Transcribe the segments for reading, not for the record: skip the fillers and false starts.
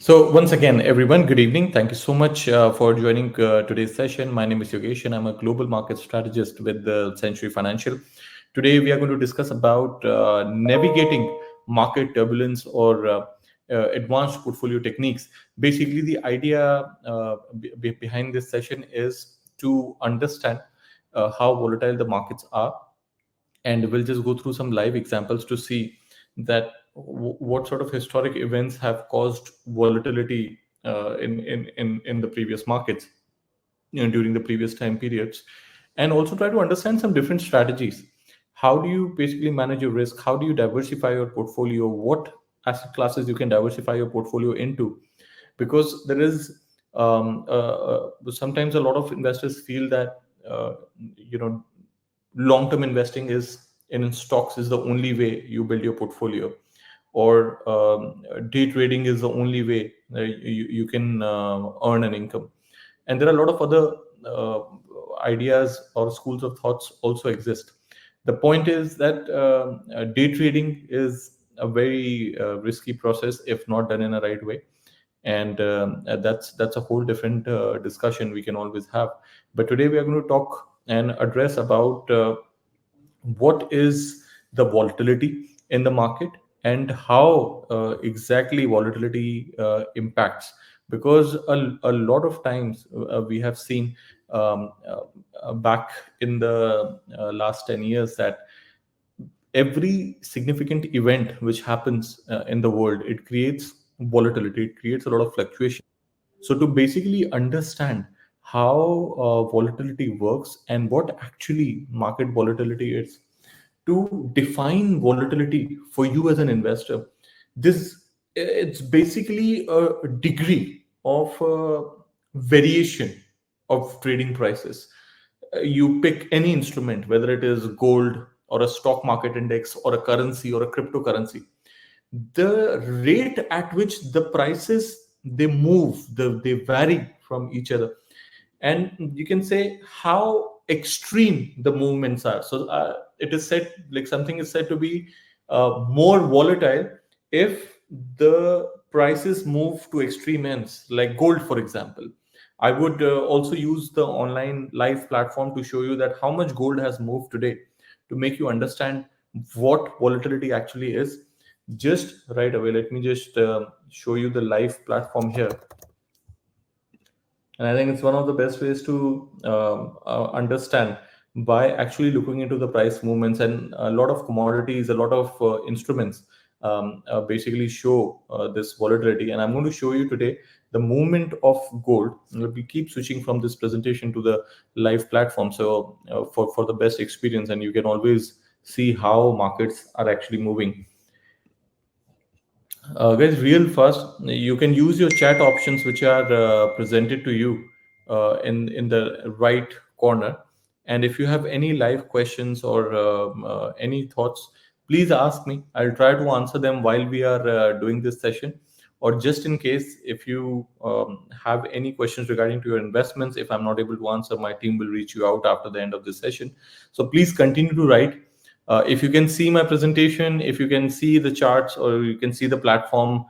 So once again, everyone, good evening. Thank you so much for joining today's session. My name is Yogesh, and I'm a global market strategist with the Century Financial. Today, we are going to discuss about navigating market turbulence or advanced portfolio techniques. Basically, the idea behind this session is to understand how volatile the markets are, and we'll just go through some live examples to see that what sort of historic events have caused volatility in the previous markets, during the previous time periods, and also try to understand some different strategies. How do you basically manage your risk? How do you diversify your portfolio? What asset classes you can diversify your portfolio into? Because there is sometimes a lot of investors feel that you know long term investing is in stocks is the only way you build your portfolio, or day trading is the only way you can earn an income. And there are a lot of other uh, ideas or schools of thoughts also exist. The point is that day trading is a very risky process if not done in a right way, and that's a whole different discussion we can always have. But today we are going to talk and address about what is the volatility in the market, and how exactly volatility impacts. Because a lot of times we have seen back in the last 10 years that every significant event which happens in the world, it creates volatility, it creates a lot of fluctuation. So to basically understand how volatility works and what actually market volatility is, to define volatility for you as an investor, this it's basically a degree of variation of trading prices. You pick any instrument, whether it is gold or a stock market index or a currency or a cryptocurrency, the rate at which the prices they move, they vary from each other, and you can say how extreme the movements are. So it is said, like, something is said to be more volatile if the prices move to extreme ends, like gold, for example. I would also use the online live platform to show you that how much gold has moved today, to make you understand what volatility actually is. Just right away, let me just show you the live platform here. And I think it's one of the best ways to understand by actually looking into the price movements. And a lot of commodities, a lot of instruments basically show this volatility. And I'm going to show you today the movement of gold. We keep switching from this presentation to the live platform, so for the best experience, and you can always see how markets are actually moving. Guys, real fast, you can use your chat options which are presented to you in the right corner. And if you have any live questions or any thoughts, please ask me. I'll try to answer them while we are doing this session. Or just in case, if you have any questions regarding to your investments, if I'm not able to answer, my team will reach you out after the end of this session. So please continue to write. If you can see my presentation, if you can see the charts, or you can see the platform,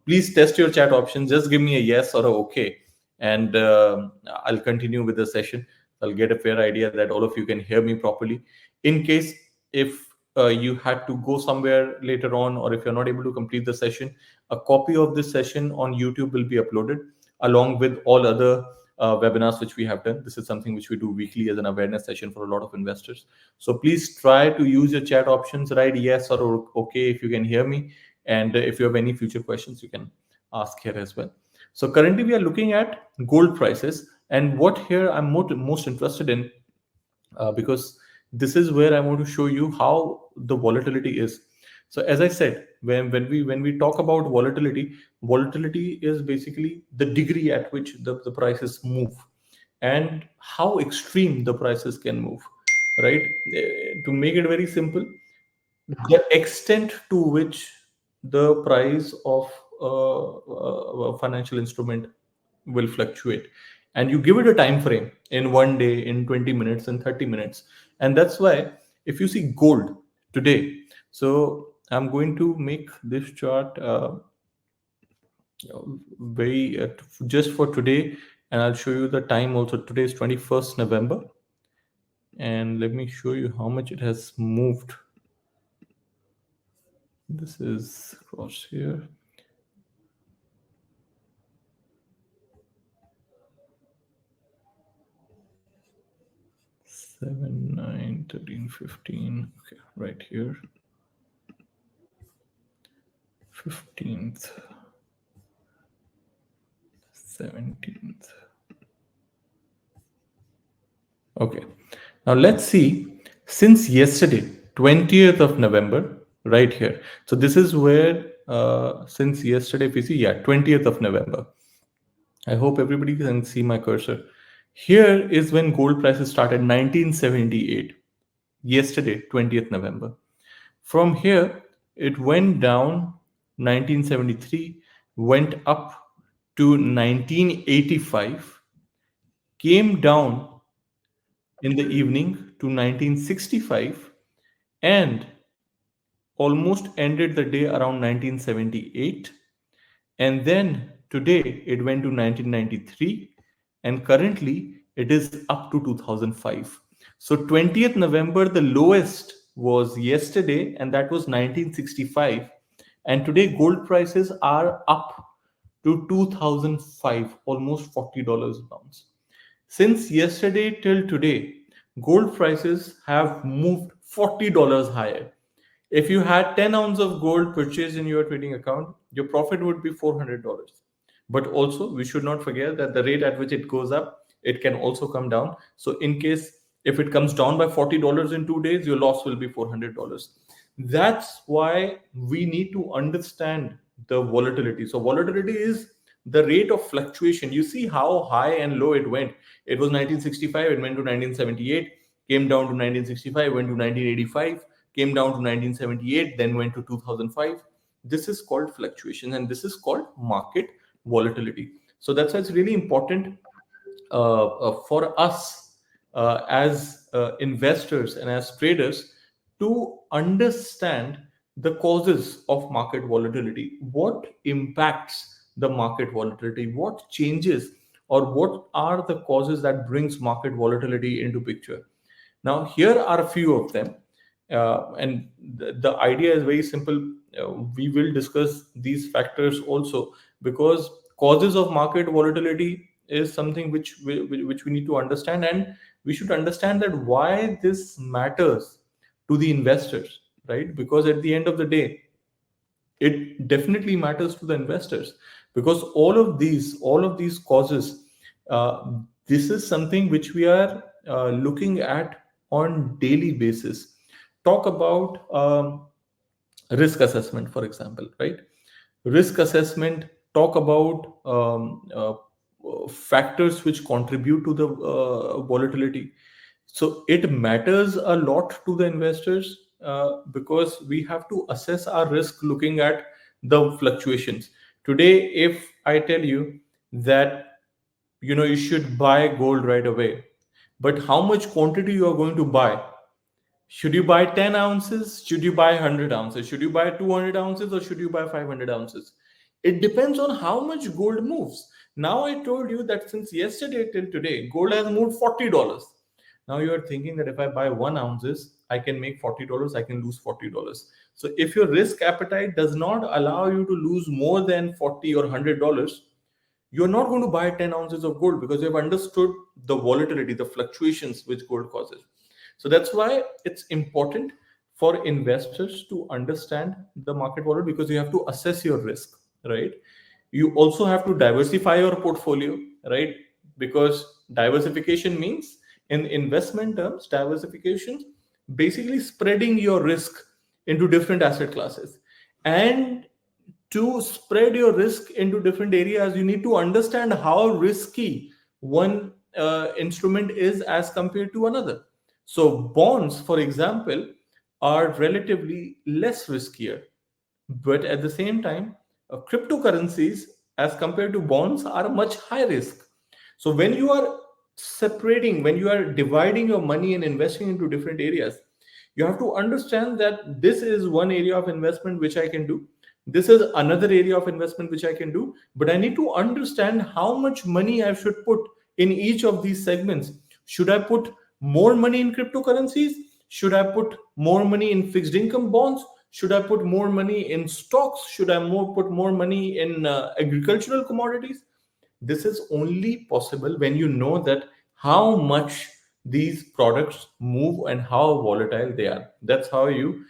please test your chat options. Just give me a yes or a okay, and I'll continue with the session. I'll get a fair idea that all of you can hear me properly. In case if you had to go somewhere later on, or if you're not able to complete the session, a copy of this session on YouTube will be uploaded along with all other webinars which we have done. This is something which we do weekly as an awareness session for a lot of investors. So please try to use your chat options, write yes or okay if you can hear me. And if you have any future questions, you can ask here as well. So currently we are looking at gold prices, and what here I'm most interested in, because this is where I want to show you how the volatility is. So as I said, when we talk about volatility, volatility is basically the degree at which the prices move, and how extreme the prices can move, right? To make it very simple, the extent to which the price of a financial instrument will fluctuate, and you give it a time frame in 1 day, in 20 minutes, in 30 minutes. And that's why if you see gold today, so I'm going to make this chart very just for today, and I'll show you the time also. Today is 21st November, and let me show you how much it has moved. This is cross here. 7, 9, 13, 15. Okay, right here. 15th, 17th. Okay. Now let's see. Since yesterday, 20th of November, right here. So this is where, since yesterday, if you see, yeah, 20th of November. I hope everybody can see my cursor. Here is when gold prices started, 1978. Yesterday, 20th November. From here, it went down 1973, went up to 1985, came down in the evening to 1965, and almost ended the day around 1978. And then today it went to 1993, and currently it is up to 2005. So 20th November, the lowest was yesterday, and that was 1965. And today gold prices are up to 2005, almost $40 an ounce. Since yesterday till today, gold prices have moved $40 higher. If you had 10 ounces of gold purchased in your trading account, your profit would be $400. But also, we should not forget that the rate at which it goes up, it can also come down. So, in case if it comes down by $40 in 2 days, your loss will be $400. That's why we need to understand the volatility. So, volatility is the rate of fluctuation. You see how high and low it went. It was 1965, it went to 1978, came down to 1965, went to 1985, came down to 1978, then went to 2005. This is called fluctuation, and this is called market volatility. So that's why it's really important for us as investors and as traders to understand the causes of market volatility. What impacts the market volatility? What changes, or what are the causes that brings market volatility into picture? Now, here are a few of them, and the idea is very simple. We will discuss these factors also, because causes of market volatility is something which we need to understand, and we should understand that why this matters to the investors, right? Because at the end of the day, it definitely matters to the investors, because all of these causes, this is something which we are looking at on daily basis. Talk about risk assessment, for example, right? Risk assessment, talk about factors which contribute to the volatility. So it matters a lot to the investors, because we have to assess our risk looking at the fluctuations. Today, if I tell you that you should buy gold right away, but how much quantity you are going to buy? Should you buy 10 ounces? Should you buy 100 ounces? Should you buy 200 ounces, or should you buy 500 ounces? It depends on how much gold moves. Now, I told you that since yesterday till today, gold has moved $40. Now you are thinking that if I buy 1 ounces, I can make $40, I can lose $40. So if your risk appetite does not allow you to lose more than 40 or $100, you're not going to buy 10 ounces of gold, because you've understood the volatility, the fluctuations which gold causes. So that's why it's important for investors to understand the market volatility, because you have to assess your risk, right? You also have to diversify your portfolio, right? Because diversification means, in investment terms, diversification basically spreading your risk into different asset classes. And to spread your risk into different areas, you need to understand how risky one instrument is as compared to another. So bonds, for example, are relatively less riskier, but at the same time, cryptocurrencies as compared to bonds are much high risk. So when you are separating, when you are dividing your money and investing into different areas, you have to understand that this is one area of investment which I can do. This is another area of investment which I can do, but I need to understand how much money I should put in each of these segments. Should I put more money in cryptocurrencies? Should I put more money in fixed income bonds? Should I put more money in stocks? Should I put more money in agricultural commodities? This is only possible when you know that how much these products move and how volatile they are. That's how you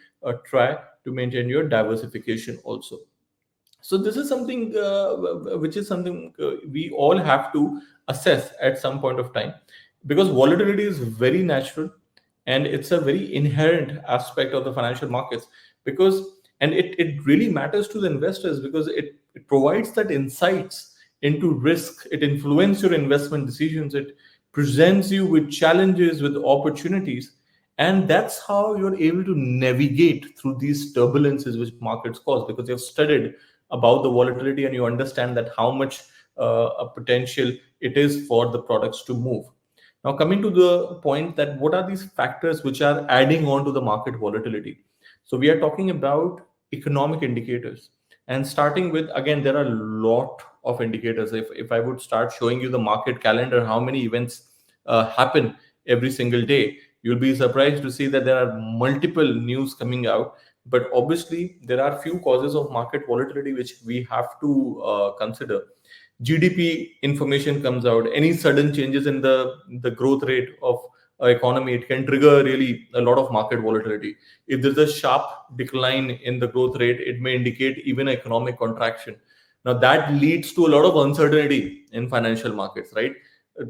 try to maintain your diversification also. So this is something which is something we all have to assess at some point of time, because volatility is very natural and it's a very inherent aspect of the financial markets. Because and it really matters to the investors, because it provides that insights into risk, it influences your investment decisions, it presents you with challenges, with opportunities, and that's how you're able to navigate through these turbulences which markets cause, because you've studied about the volatility and you understand that how much a potential it is for the products to move. Now, coming to the point that what are these factors which are adding on to the market volatility? So we are talking about economic indicators, and starting with, again, there are a lot of indicators. If I would start showing you the market calendar, how many events happen every single day, you'll be surprised to see that there are multiple news coming out. But obviously there are few causes of market volatility which we have to consider. GDP information comes out, any sudden changes in the growth rate of economy, it can trigger really a lot of market volatility. If there's a sharp decline in the growth rate, it may indicate even economic contraction. Now that leads to a lot of uncertainty in financial markets, right?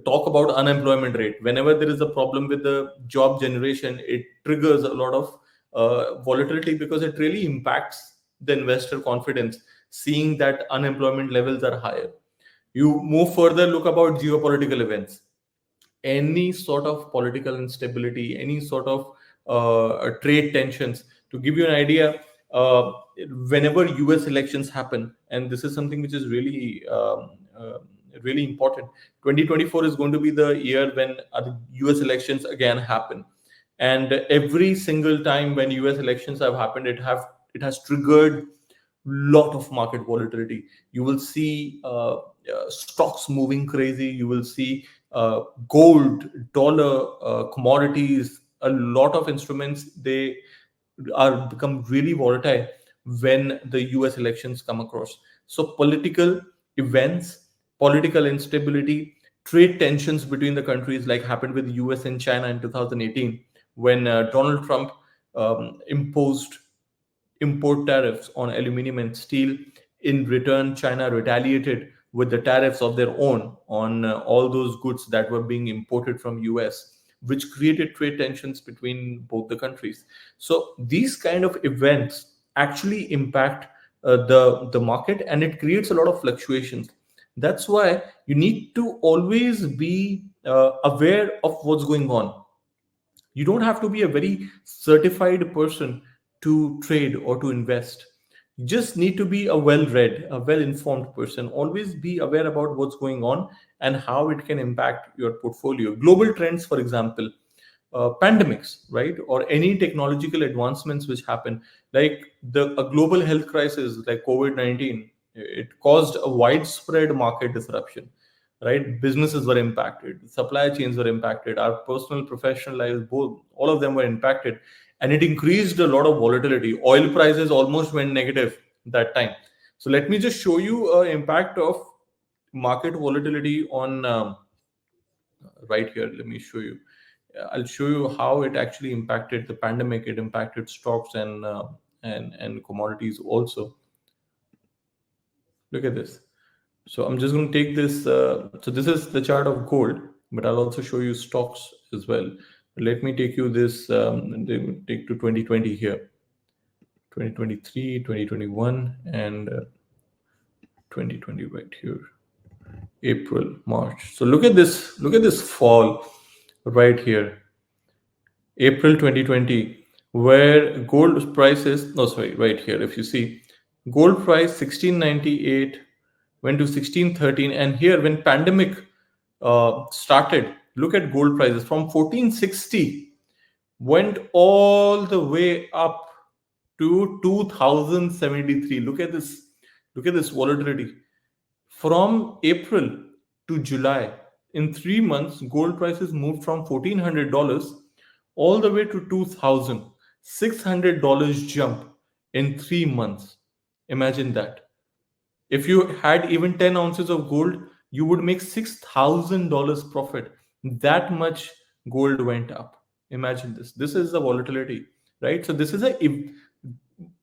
Talk about unemployment rate. Whenever there is a problem with the job generation, it triggers a lot of volatility, because it really impacts the investor confidence, seeing that unemployment levels are higher. You move further, look about geopolitical events. Any sort of political instability, any sort of trade tensions. To give you an idea, whenever US elections happen, and this is something which is really really important. 2024 is going to be the year when the US elections again happen, and every single time when US elections have happened, it has triggered lot of market volatility. You will see stocks moving crazy. You will see gold, dollar, commodities, a lot of instruments, they are become really volatile when the US elections come across. So political events, political instability, trade tensions between the countries, like happened with US and China in 2018, when Donald Trump imposed import tariffs on aluminum and steel. In return, China retaliated with the tariffs of their own on all those goods that were being imported from US, which created trade tensions between both the countries. So these kind of events actually impact the market, and it creates a lot of fluctuations. That's why you need to always be aware of what's going on. You don't have to be a very certified person to trade or to invest. You just need to be a well read, a well informed person. Always be aware about what's going on and how it can impact your portfolio. Global trends, for example, pandemics, right? Or any technological advancements which happen, like a global health crisis like COVID-19, it caused a widespread market disruption, right? Businesses were impacted, supply chains were impacted, our personal, professional lives, both, all of them were impacted, and it increased a lot of volatility. Oil prices almost went negative that time. So let me just show you impact of market volatility on right here. Let me show you. I'll show you how it actually impacted the pandemic. It impacted stocks and and commodities also. Look at this. So I'm just going to take this. So this is the chart of gold, but I'll also show you stocks as well. Let me take you this. Take to 2020 here, 2023, 2021, and 2020 right here, April, March. So look at this. Look at this fall right here, April 2020, where gold prices, no, sorry, right here, if you see, gold price 1698 went to 1613, and here when pandemic started, look at gold prices from 1460 went all the way up to 2073. Look at this volatility. From April to July, in 3 months, gold prices moved from $1,400 all the way to $2,600 jump in 3 months. Imagine that. If you had even 10 ounces of gold, you would make $6,000 profit. That much gold went up. Imagine this. This is the volatility, right? So this is a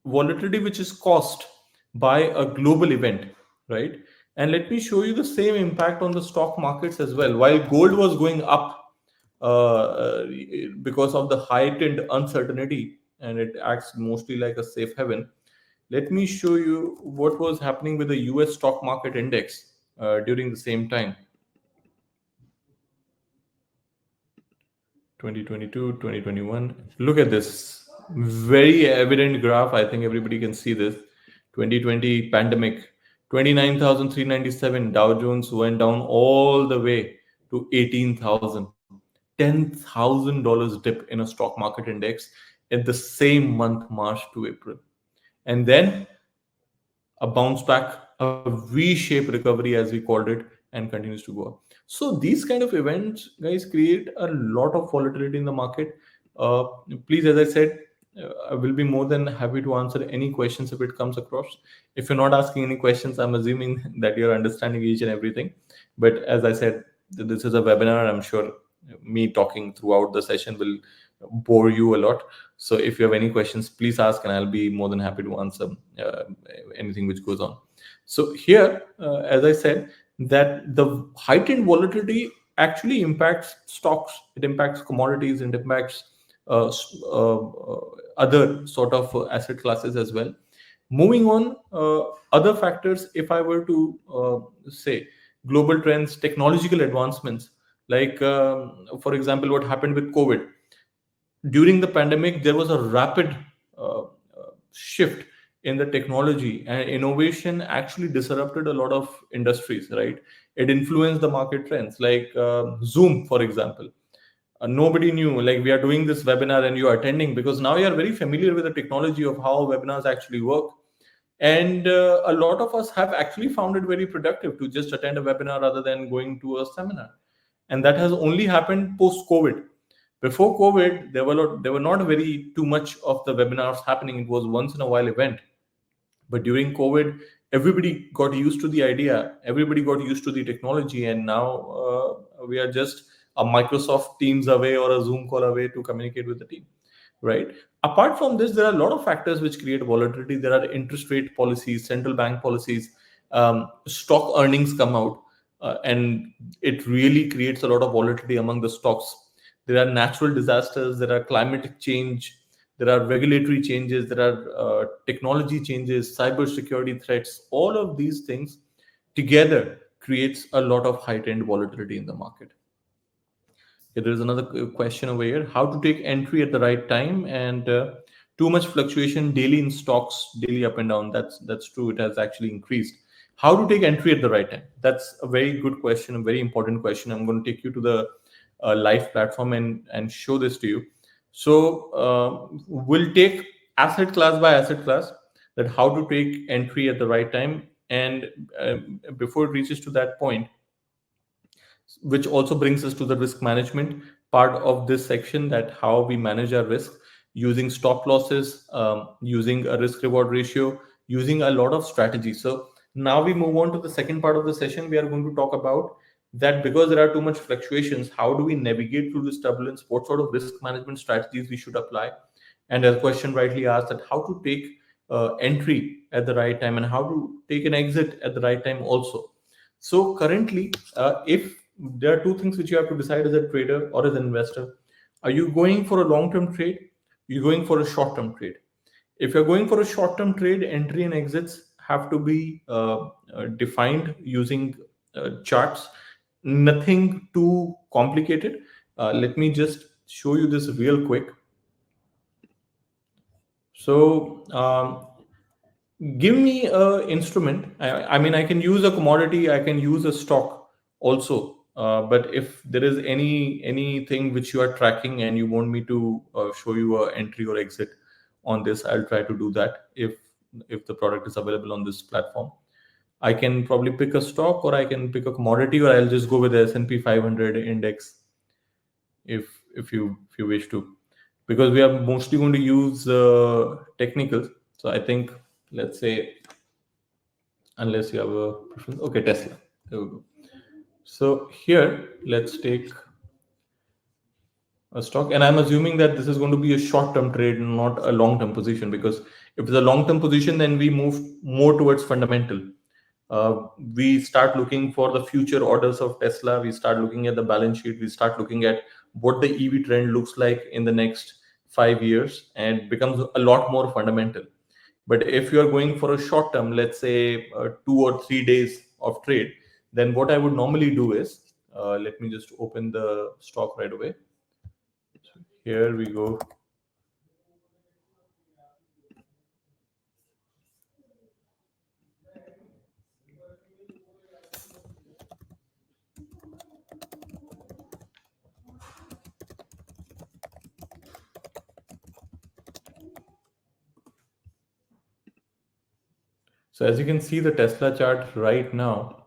volatility which is caused by a global event, right? And let me show you the same impact on the stock markets as well. While gold was going up because of the heightened uncertainty, and it acts mostly like a safe haven, let me show you what was happening with the US stock market index during the same time. 2022, 2021. Look at this. Very evident graph. I think everybody can see this. 2020 pandemic, 29,397. Dow Jones went down all the way to 18,000. $10,000 dip in a stock market index at the same month, March to April. And then a bounce back, a V-shaped recovery as we called it, and continues to go up. So these kind of events, guys, create a lot of volatility in the market. Uh, Please, as I said, I will be more than happy to answer any questions if it comes across. If you're not asking any questions, I'm assuming that you're understanding each and everything. But as I said, this is a webinar. I'm sure me talking throughout the session will bore you a lot. So if you have any questions, please ask, and I'll be more than happy to answer anything which goes on. So here, as I said, that the heightened volatility actually impacts stocks. It impacts commodities. It impacts other sort of asset classes as well. Moving on, other factors, if I were to say global trends, technological advancements, like for example, what happened with COVID during the pandemic, there was a rapid shift in the technology, and innovation actually disrupted a lot of industries, right? It influenced the market trends, like Zoom, for example. Nobody knew, like, we are doing this webinar and you are attending because now you are very familiar with the technology of how webinars actually work. And a lot of us have actually found it very productive to just attend a webinar rather than going to a seminar. And that has only happened post COVID. Before COVID, there were not very too much of the webinars happening. It was once in a while event. But during COVID, everybody got used to the idea, everybody got used to the technology, and now we are just a Microsoft Teams away or a Zoom call away to communicate with the team, right? Apart from this, there are a lot of factors which create volatility. There are interest rate policies, central bank policies, stock earnings come out, and it really creates a lot of volatility among the stocks. There are natural disasters, there are climate change, there are regulatory changes, there are technology changes, cyber security threats. All of these things together creates a lot of heightened volatility in the market. Okay, there is another question over here: how to take entry at the right time? And too much fluctuation daily in stocks, daily up and down. That's true. It has actually increased. How to take entry at the right time? That's a very good question, a very important question. I'm going to take you to the live platform and show this to you. So we'll take asset class by asset class, that how to take entry at the right time. And before it reaches to that point, which also brings us to the risk management part of this section, that how we manage our risk using stop losses, using a risk reward ratio, using a lot of strategies. So now we move on to the second part of the session. We are going to talk about that because there are too much fluctuations, how do we navigate through this turbulence? What sort of risk management strategies we should apply? And a question rightly asked, that how to take entry at the right time and how to take an exit at the right time also. So currently, if there are two things which you have to decide as a trader or as an investor. Are you going for a long-term trade? You're going for a short-term trade. If you're going for a short-term trade, entry and exits have to be defined using charts. Nothing too complicated. Let me just show you this real quick. So give me a instrument. I mean, I can use a commodity, I can use a stock also. But if there is anything which you are tracking and you want me to show you a entry or exit on this, I'll try to do that if the product is available on this platform. I can probably pick a stock, or I can pick a commodity, or I'll just go with the S&P 500 index if you wish to, because we are mostly going to use technicals. So I think, let's say, unless you have a preference, okay, Tesla. There we go. So here, let's take a stock, and I'm assuming that this is going to be a short-term trade, not a long-term position, because if it's a long-term position, then we move more towards fundamental. We start looking for the future orders of Tesla. We start looking at the balance sheet. We start looking at what the EV trend looks like in the next 5 years, and becomes a lot more fundamental. But if you are going for a short term, let's say 2 or 3 days of trade, then what I would normally do is, let me just open the stock right away. So here we go. So as you can see the Tesla chart right now,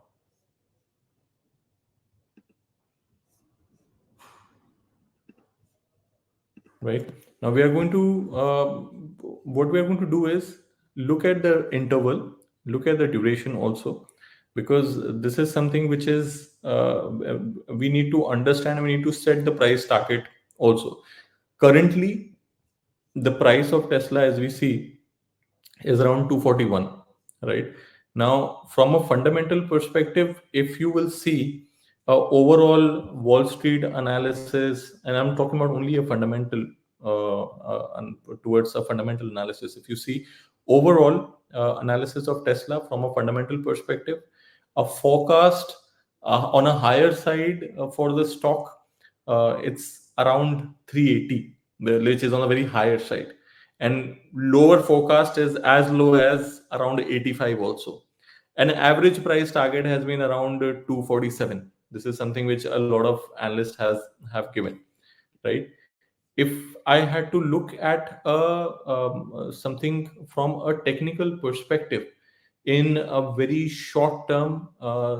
right now we are going to what we are going to do is look at the interval, look at the duration also, because this is something which is we need to understand. We need to set the price target also. Currently, the price of Tesla, as we see, is around 241, right? Now, from a fundamental perspective, if you will see overall Wall Street analysis, and I'm talking about only a fundamental, towards a fundamental analysis. If you see overall analysis of Tesla from a fundamental perspective, a forecast on a higher side for the stock, it's around 380, which is on a very higher side, and lower forecast is as low as around 85 also. An average price target has been around 247. This is something which a lot of analysts have given, right? If I had to look at something from a technical perspective in a very short term,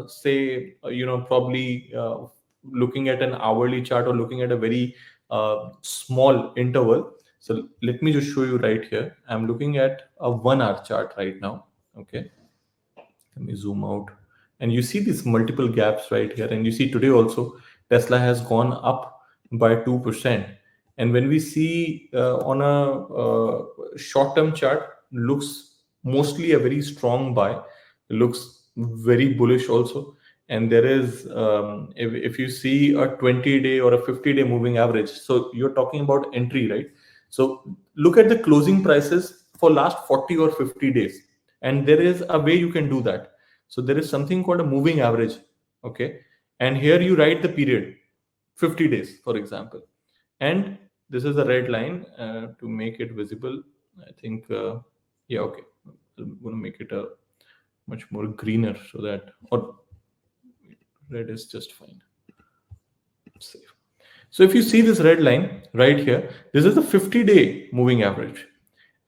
say, probably looking at an hourly chart or looking at a very small interval. So let me just show you right here. I'm looking at a 1 hour chart right now. Okay, let me zoom out, and you see these multiple gaps right here, and you see today also Tesla has gone up by 2%. And when we see on a short term chart, looks mostly a very strong buy. It looks very bullish also. And there is if you see a 20-day or a 50-day moving average, so you're talking about entry, right? So look at the closing prices for last 40 or 50 days, and there is a way you can do that. So there is something called a moving average. Okay, and here you write the period, 50 days for example, and this is the red line. To make it visible, I think, yeah, okay, I'm going to make it a much more greener, so that, or red is just fine. Save. So if you see this red line right here, this is the 50-day moving average.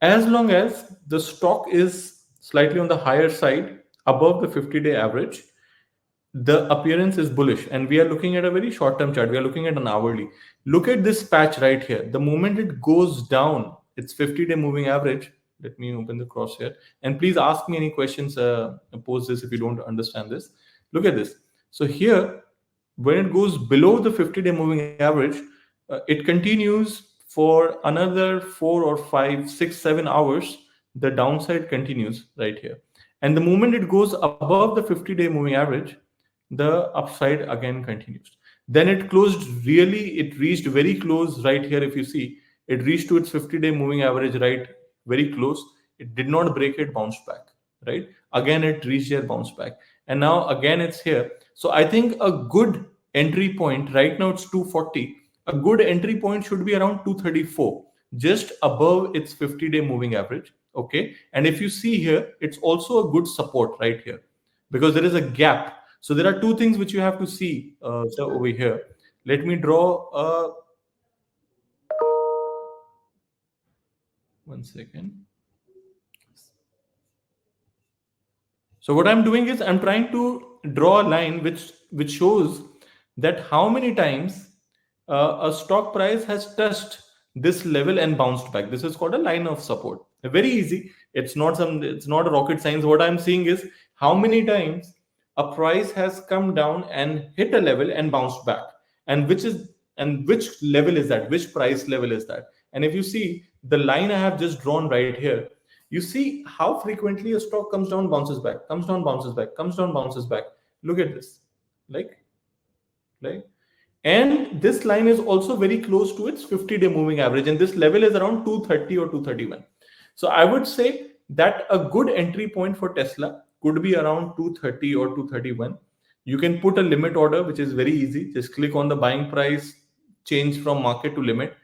As long as the stock is slightly on the higher side above the 50-day average, the appearance is bullish, and we are looking at a very short term chart. We are looking at an hourly. Look at this patch right here. The moment it goes down, it's 50-day moving average. Let me open the crosshair, and please ask me any questions, post this if you don't understand this. Look at this. So here, when it goes below the 50-day moving average, it continues for another 4 or 5, 6, 7 hours. The downside continues right here, and the moment it goes above the 50-day moving average, the upside again continues. Then it closed, really, it reached very close right here. If you see, it reached to its 50-day moving average, right? Very close. It did not break it, bounced back, right? Again, it reached here, bounced back. And now again, it's here. So I think a good entry point right now, it's 240. A good entry point should be around 234, just above its 50-day moving average. Okay. And if you see here, it's also a good support right here, because there is a gap. So there are two things which you have to see over here. Let me draw one second. So what I'm doing is I'm trying to draw a line which shows that how many times a stock price has touched this level and bounced back. This is called a line of support. Very easy. It's not a rocket science. What I'm seeing is how many times a price has come down and hit a level and bounced back, and which level is that? Which price level is that? And if you see the line I have just drawn right here, you see how frequently a stock comes down, bounces back, comes down, bounces back, comes down, bounces back. Look at this. like like and this line is also very close to its 50-day moving average, and this level is around 230 or 231. So I would say that a good entry point for Tesla could be around 230 or 231. You can put a limit order, which is very easy. Just click on the buying price, change from market to limit,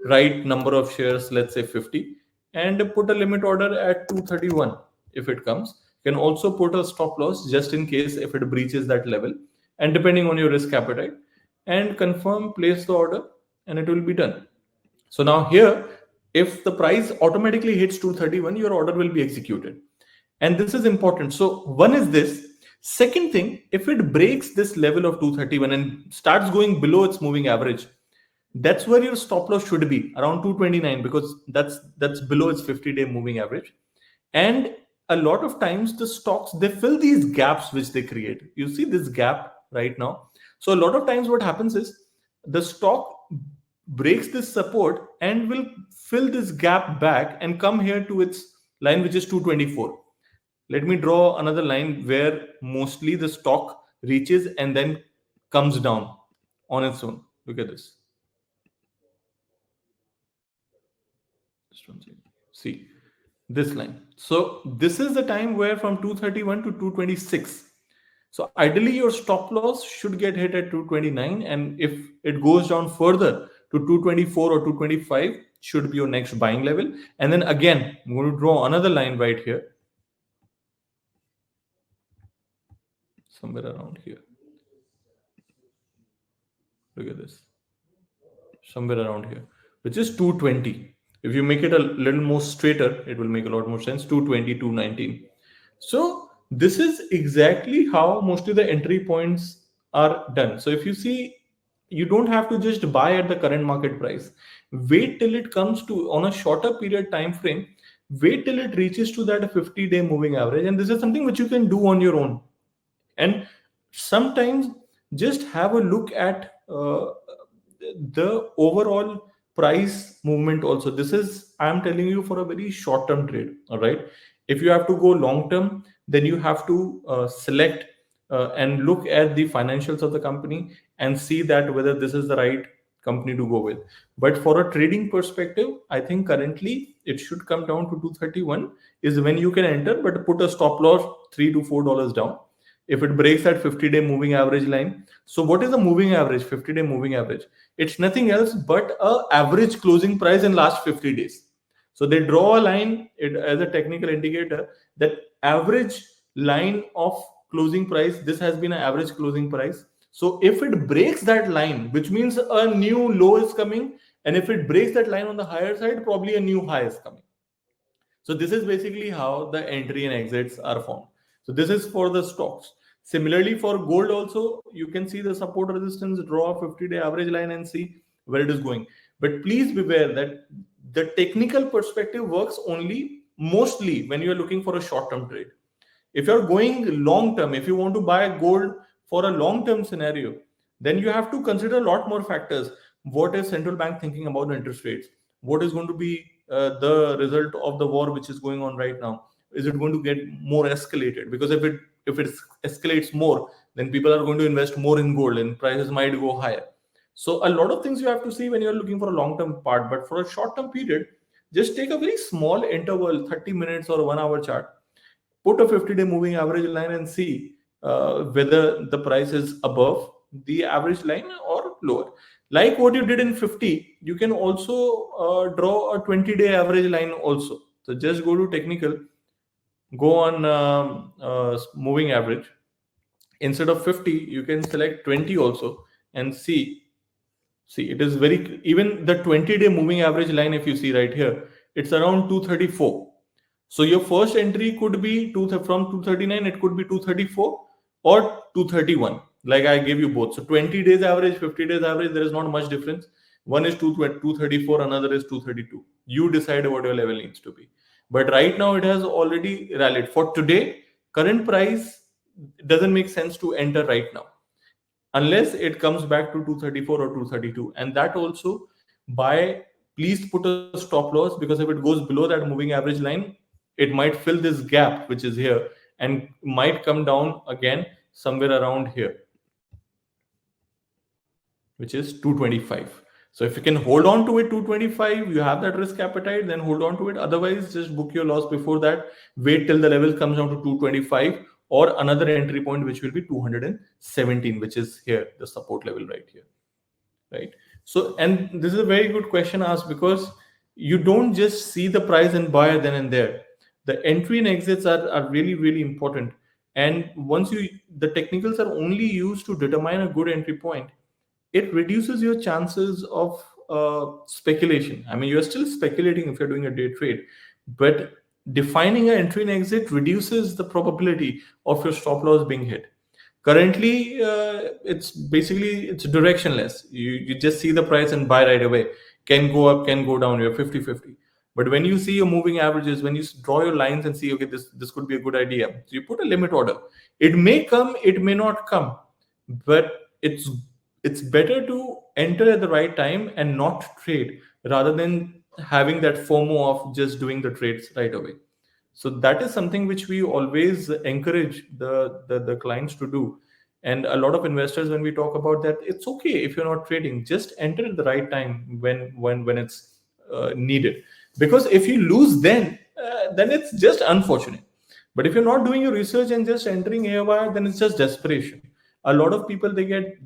write number of shares, let's say 50, and put a limit order at 231 if it comes. You can also put a stop loss just in case if it breaches that level, and depending on your risk appetite, and confirm, place the order, and it will be done. So now here, if the price automatically hits 231, your order will be executed. And this is important. So one is this. Second thing, if it breaks this level of 231 and starts going below its moving average, that's where your stop loss should be, around 229, because that's below its 50-day moving average. And a lot of times the stocks, they fill these gaps which they create. You see this gap right now. So a lot of times what happens is the stock breaks this support and will fill this gap back and come here to its line, which is 224. Let me draw another line where mostly the stock reaches and then comes down on its own. Look at this. See this line. So this is the time where from 231 to 226. So ideally your stop loss should get hit at 229, and if it goes down further to 224 or 225, should be your next buying level. And then again, I'm going to draw another line right here, somewhere around here. Look at this, somewhere around here, which is 220. If you make it a little more straighter, it will make a lot more sense. 220, 219. So this is exactly how mostly the entry points are done. So if you see, you don't have to just buy at the current market price. Wait till it comes to, on a shorter period time frame, wait till it reaches to that 50-day moving average. And this is something which you can do on your own. And sometimes just have a look at the overall price movement also. This is, I'm telling you, for a very short term trade. All right. If you have to go long term, then you have to select and look at the financials of the company and see that whether this is the right company to go with. But for a trading perspective, I think currently it should come down to 231 is when you can enter, but put a stop loss $3 to $4 down if it breaks that 50-day moving average line. So what is the moving average, 50-day moving average? It's nothing else but a average closing price in last 50 days. So they draw a line as a technical indicator that average line of closing price, this has been an average closing price. So if it breaks that line, which means a new low is coming, and if it breaks that line on the higher side, probably a new high is coming. So this is basically how the entry and exits are formed. So this is for the stocks. Similarly, for gold also, you can see the support resistance, draw a 50-day average line and see where it is going. But please beware that the technical perspective works only mostly when you are looking for a short-term trade. If you're going long-term, if you want to buy gold for a long-term scenario, then you have to consider a lot more factors. What is central bank thinking about the interest rates? What is going to be the result of the war which is going on right now? Is it going to get more escalated? Because if it escalates more, then people are going to invest more in gold and prices might go higher. So a lot of things you have to see when you're looking for a long-term part. But for a short-term period, just take a very small interval, 30 minutes or 1 hour chart, put a 50-day moving average line and see whether the price is above the average line or lower. Like what you did in 50, you can also draw a 20-day average line also. So just go to technical, go on moving average. Instead of 50, you can select 20 also and see it is very, even the 20-day moving average line, if you see right here, it's around 234. So your first entry could be from 239, it could be 234 or 231. Like I gave you both. So 20 days average, 50 days average, there is not much difference. One is 234, another is 232. You decide what your level needs to be. But right now it has already rallied. For today, current price doesn't make sense to enter right now unless it comes back to 234 or 232. And that also, by please put a stop loss, because if it goes below that moving average line, it might fill this gap which is here and might come down again somewhere around here, which is 225. So if you can hold on to it 225, you have that risk appetite, then hold on to it. Otherwise, just book your loss before that. Wait till the level comes down to 225 or another entry point, which will be 217, which is here, the support level right here. Right. So, and this is a very good question asked, because you don't just see the price and buy then and there. The entry and exits are really, really important. And once the technicals are only used to determine a good entry point, it reduces your chances of speculation. I mean, you're still speculating if you're doing a day trade, but defining an entry and exit reduces the probability of your stop loss being hit. Currently, it's basically it's directionless. You just see the price and buy right away. Can go up, can go down. You're 50-50. But when you see your moving averages, when you draw your lines and see, okay, this could be a good idea, so you put a limit order. It may come, it may not come, but it's better to enter at the right time and not trade, rather than having that FOMO of just doing the trades right away. So that is something which we always encourage the clients to do. And a lot of investors, when we talk about that, it's okay if you're not trading, just enter at the right time when it's needed. Because if you lose then it's just unfortunate. But if you're not doing your research and just entering AOR, then it's just desperation. A lot of people, they get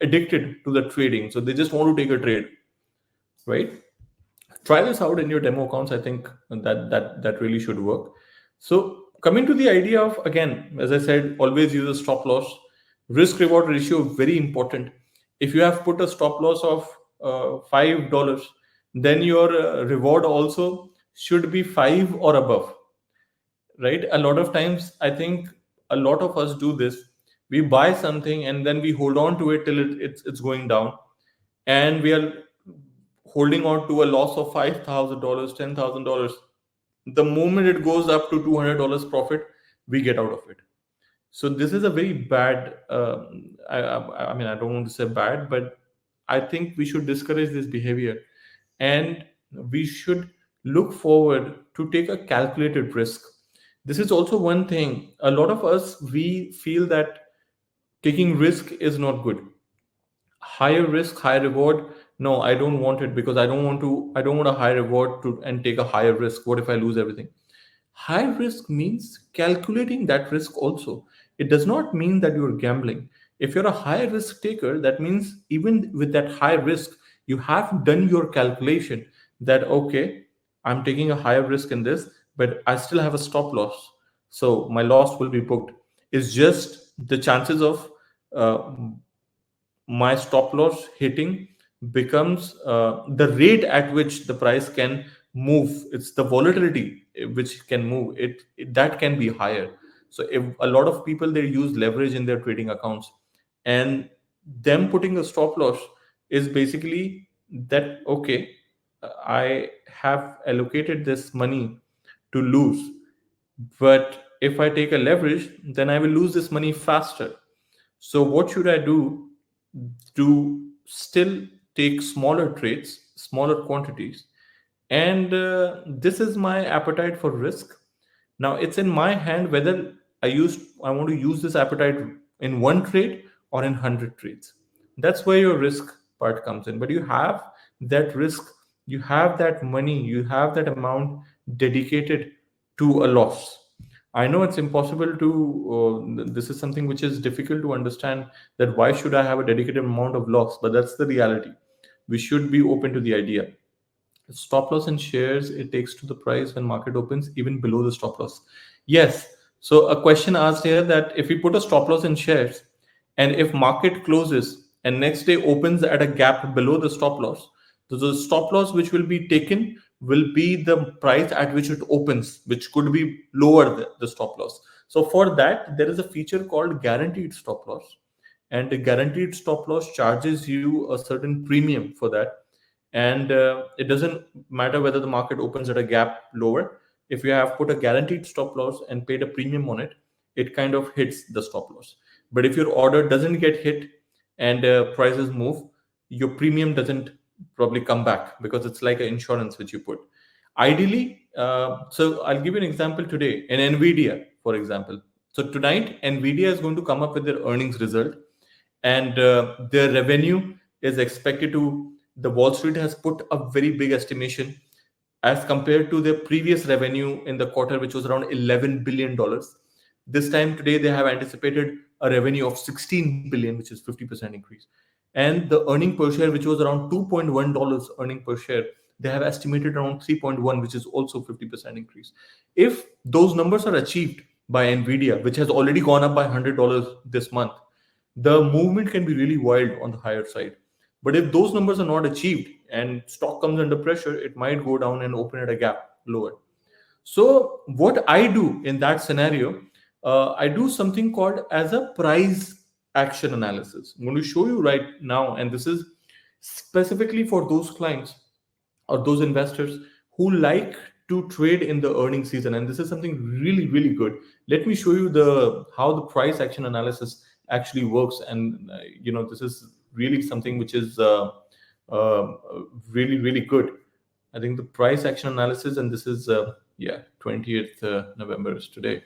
addicted to the trading, so they just want to take a trade, right? Try this out in your demo accounts. I think that really should work. So coming to the idea of, again, as I said, always use a stop loss. Risk reward ratio, very important. If you have put a stop loss of $5, then your reward also should be 5 or above, right? A lot of times, I think a lot of us do this. We buy something and then we hold on to it till it's going down, and we are holding on to a loss of $5,000, $10,000. The moment it goes up to $200 profit, we get out of it. So this is a very bad. I mean, I don't want to say bad, but I think we should discourage this behavior, and we should look forward to take a calculated risk. This is also one thing. A lot of us, we feel that taking risk is not good. Higher risk, high reward. No, I don't want it, because I don't want a high reward to and take a higher risk. What if I lose everything? High risk means calculating that risk also. It does not mean that you're gambling. If you're a high risk taker, that means even with that high risk, you have done your calculation that, okay, I'm taking a higher risk in this, but I still have a stop loss. So my loss will be booked. It's just the chances of uh, my stop loss hitting becomes the rate at which the price can move. It's the volatility which can move it, that can be higher. So if a lot of people, they use leverage in their trading accounts, and them putting a stop loss is basically that, okay, I have allocated this money to lose, but if I take a leverage, then I will lose this money faster. So what should I do to still take smaller trades, smaller quantities? And this is my appetite for risk. Now it's in my hand whether I want to use this appetite in one trade or in 100 trades. That's where your risk part comes in. But you have that risk, you have that money, you have that amount dedicated to a loss. I know it's impossible to, this is something which is difficult to understand, that why should I have a dedicated amount of loss? But that's the reality. We should be open to the idea. Stop loss in shares, it takes to the price when market opens, even below the stop loss. Yes. So a question asked here, that if we put a stop loss in shares, and if market closes and next day opens at a gap below the stop loss, so the stop loss which will be taken will be the price at which it opens, which could be lower the stop loss. So for that, there is a feature called guaranteed stop loss, and the guaranteed stop loss charges you a certain premium for that. And it doesn't matter whether the market opens at a gap lower. If you have put a guaranteed stop loss and paid a premium on it, it kind of hits the stop loss. But if your order doesn't get hit and prices move, your premium doesn't probably come back, because it's like an insurance which you put. Ideally, so I'll give you an example today. In Nvidia, for example, so tonight Nvidia is going to come up with their earnings result, and their revenue is expected to, the Wall Street has put a very big estimation as compared to their previous revenue in the quarter, which was around $11 billion. This time today, they have anticipated a revenue of 16 billion, which is 50% increase. And the earning per share, which was around $2.1 earning per share, they have estimated around 3.1, which is also 50% increase. If those numbers are achieved by Nvidia, which has already gone up by $100 this month, the movement can be really wild on the higher side. But if those numbers are not achieved and stock comes under pressure, it might go down and open at a gap lower. So what I do in that scenario, I do something called as a price action analysis. I'm going to show you right now, and this is specifically for those clients or those investors who like to trade in the earning season. And this is something really, really good. Let me show you the how the price action analysis actually works. And this is really something which is uh, really, really good. I think the price action analysis, and this is 20th November is today.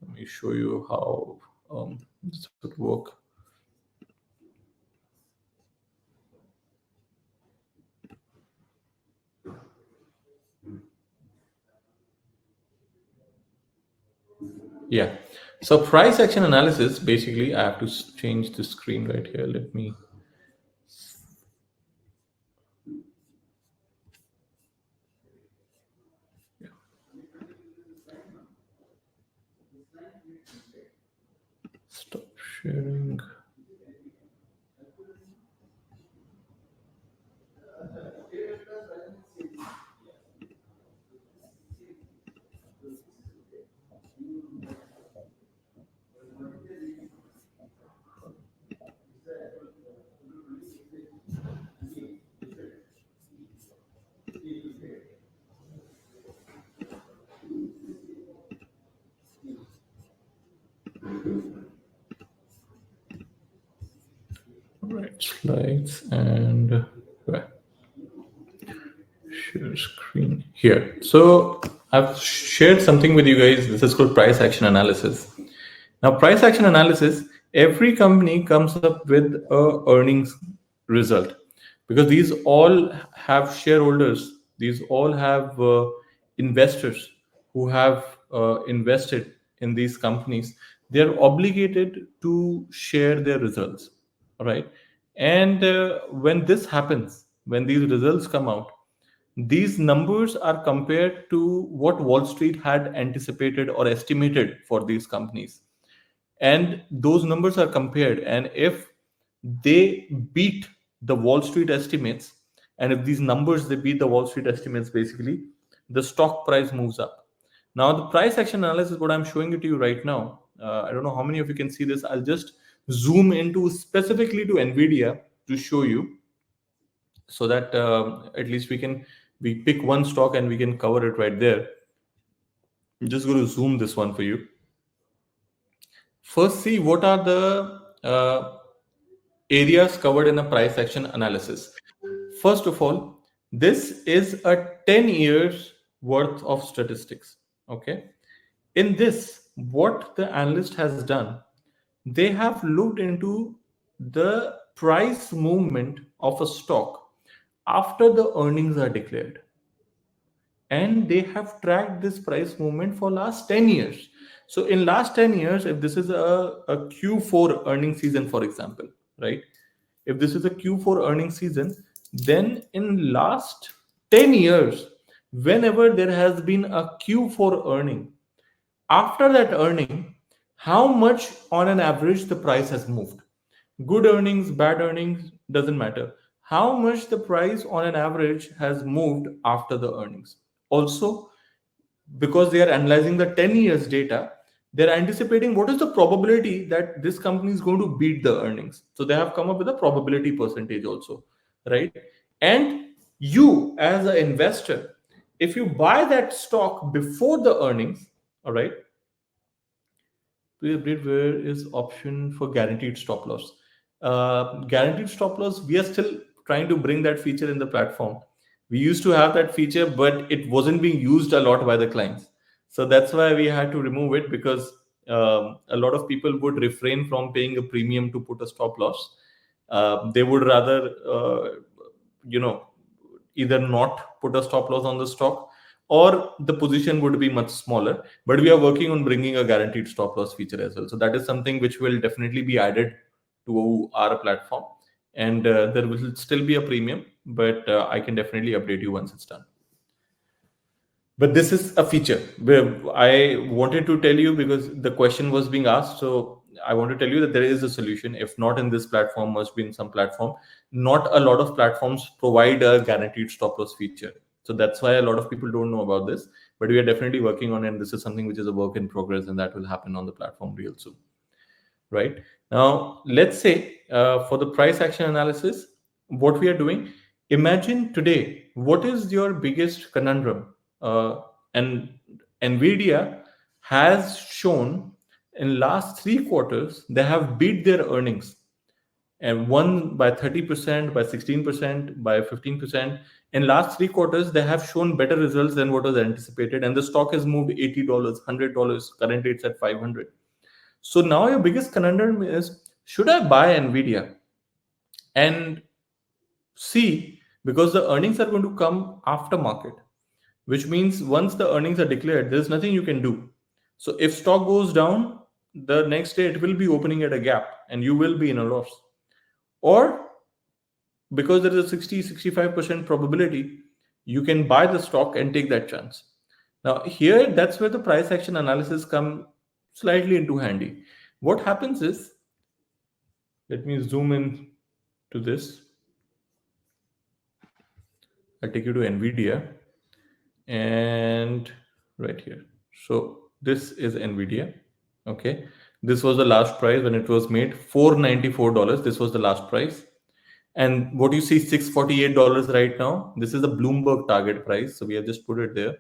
Let me show you how this would work. Yeah. So price action analysis, basically, I have to change the screen right here. Let me. Yeah. Stop sharing. Right, slides and share screen here. So I've shared something with you guys. This is called price action analysis. Now, price action analysis, every company comes up with a earnings result, because these all have shareholders. These all have investors who have invested in these companies. They are obligated to share their results, all right? And when this happens, when these results come out, these numbers are compared to what Wall Street had anticipated or estimated for these companies. And those numbers are compared. And if they beat the Wall Street estimates, and if these numbers they beat the Wall Street estimates, basically, the stock price moves up. Now, the price action analysis, what I'm showing it to you right now, I don't know how many of you can see this. I'll just zoom into specifically to Nvidia to show you, so that at least we pick one stock and we can cover it right there. I'm just going to zoom this one for you. First, see what are the areas covered in a price action analysis. First of all, this is a 10 years worth of statistics. Okay. In this, what the analyst has done, they have looked into the price movement of a stock after the earnings are declared, and they have tracked this price movement for last 10 years. So in last 10 years, if this is a Q4 earning season, for example, right, if this is a Q4 earning season, then in last 10 years, whenever there has been a Q4 earning, after that earning, how much on an average the price has moved? Good earnings, bad earnings, doesn't matter. how much the price on an average has moved after the earnings. Also, because they are analyzing the 10 years data, they're anticipating what is the probability that this company is going to beat the earnings. So they have come up with a probability percentage also, right? And you, as an investor, if you buy that stock before the earnings, all right, we update where is option for guaranteed stop loss. Guaranteed stop loss, we are still trying to bring that feature in the platform. We used to have that feature, but it wasn't being used a lot by the clients. So that's why we had to remove it, because a lot of people would refrain from paying a premium to put a stop loss. They would rather, you know, either not put a stop loss on the stock, or the position would be much smaller. But we are working on bringing a guaranteed stop loss feature as well. So that is something which will definitely be added to our platform, and there will still be a premium, but I can definitely update you once it's done. But this is a feature where I wanted to tell you, because the question was being asked. So I want to tell you that there is a solution. If not in this platform, must be in some platform. Not a lot of platforms provide a guaranteed stop loss feature. So that's why a lot of people don't know about this. But we are definitely working on it. And this is something which is a work in progress, and that will happen on the platform real soon. Right now, let's say for the price action analysis, what we are doing, imagine today, what is your biggest conundrum? And Nvidia has shown in last 3 quarters they have beat their earnings, and one by 30%, by 16%, by 15%. In last 3 quarters, they have shown better results than what was anticipated, and the stock has moved $80, $100. Currently, it's at 500. So now your biggest conundrum is, should I buy Nvidia and see, because the earnings are going to come after market, which means once the earnings are declared, there's nothing you can do. So if stock goes down, the next day it will be opening at a gap and you will be in a loss. Or because there is a 60-65% probability, you can buy the stock and take that chance. Now here, that's where the price action analysis come slightly into handy. What happens is, let me zoom in to this. I take you to Nvidia, and right here. So this is Nvidia. Okay, this was the last price when it was made, $494. This was the last price. And what you see, $648 right now. This is the Bloomberg target price. So we have just put it there.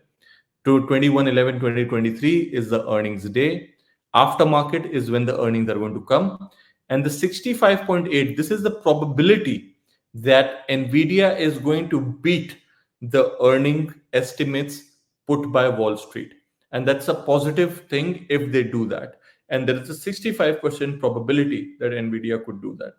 To 21/11/2023 is the earnings day. Aftermarket is when the earnings are going to come. And the 65.8, this is the probability that Nvidia is going to beat the earning estimates put by Wall Street. And that's a positive thing if they do that. And there is a 65% probability that Nvidia could do that.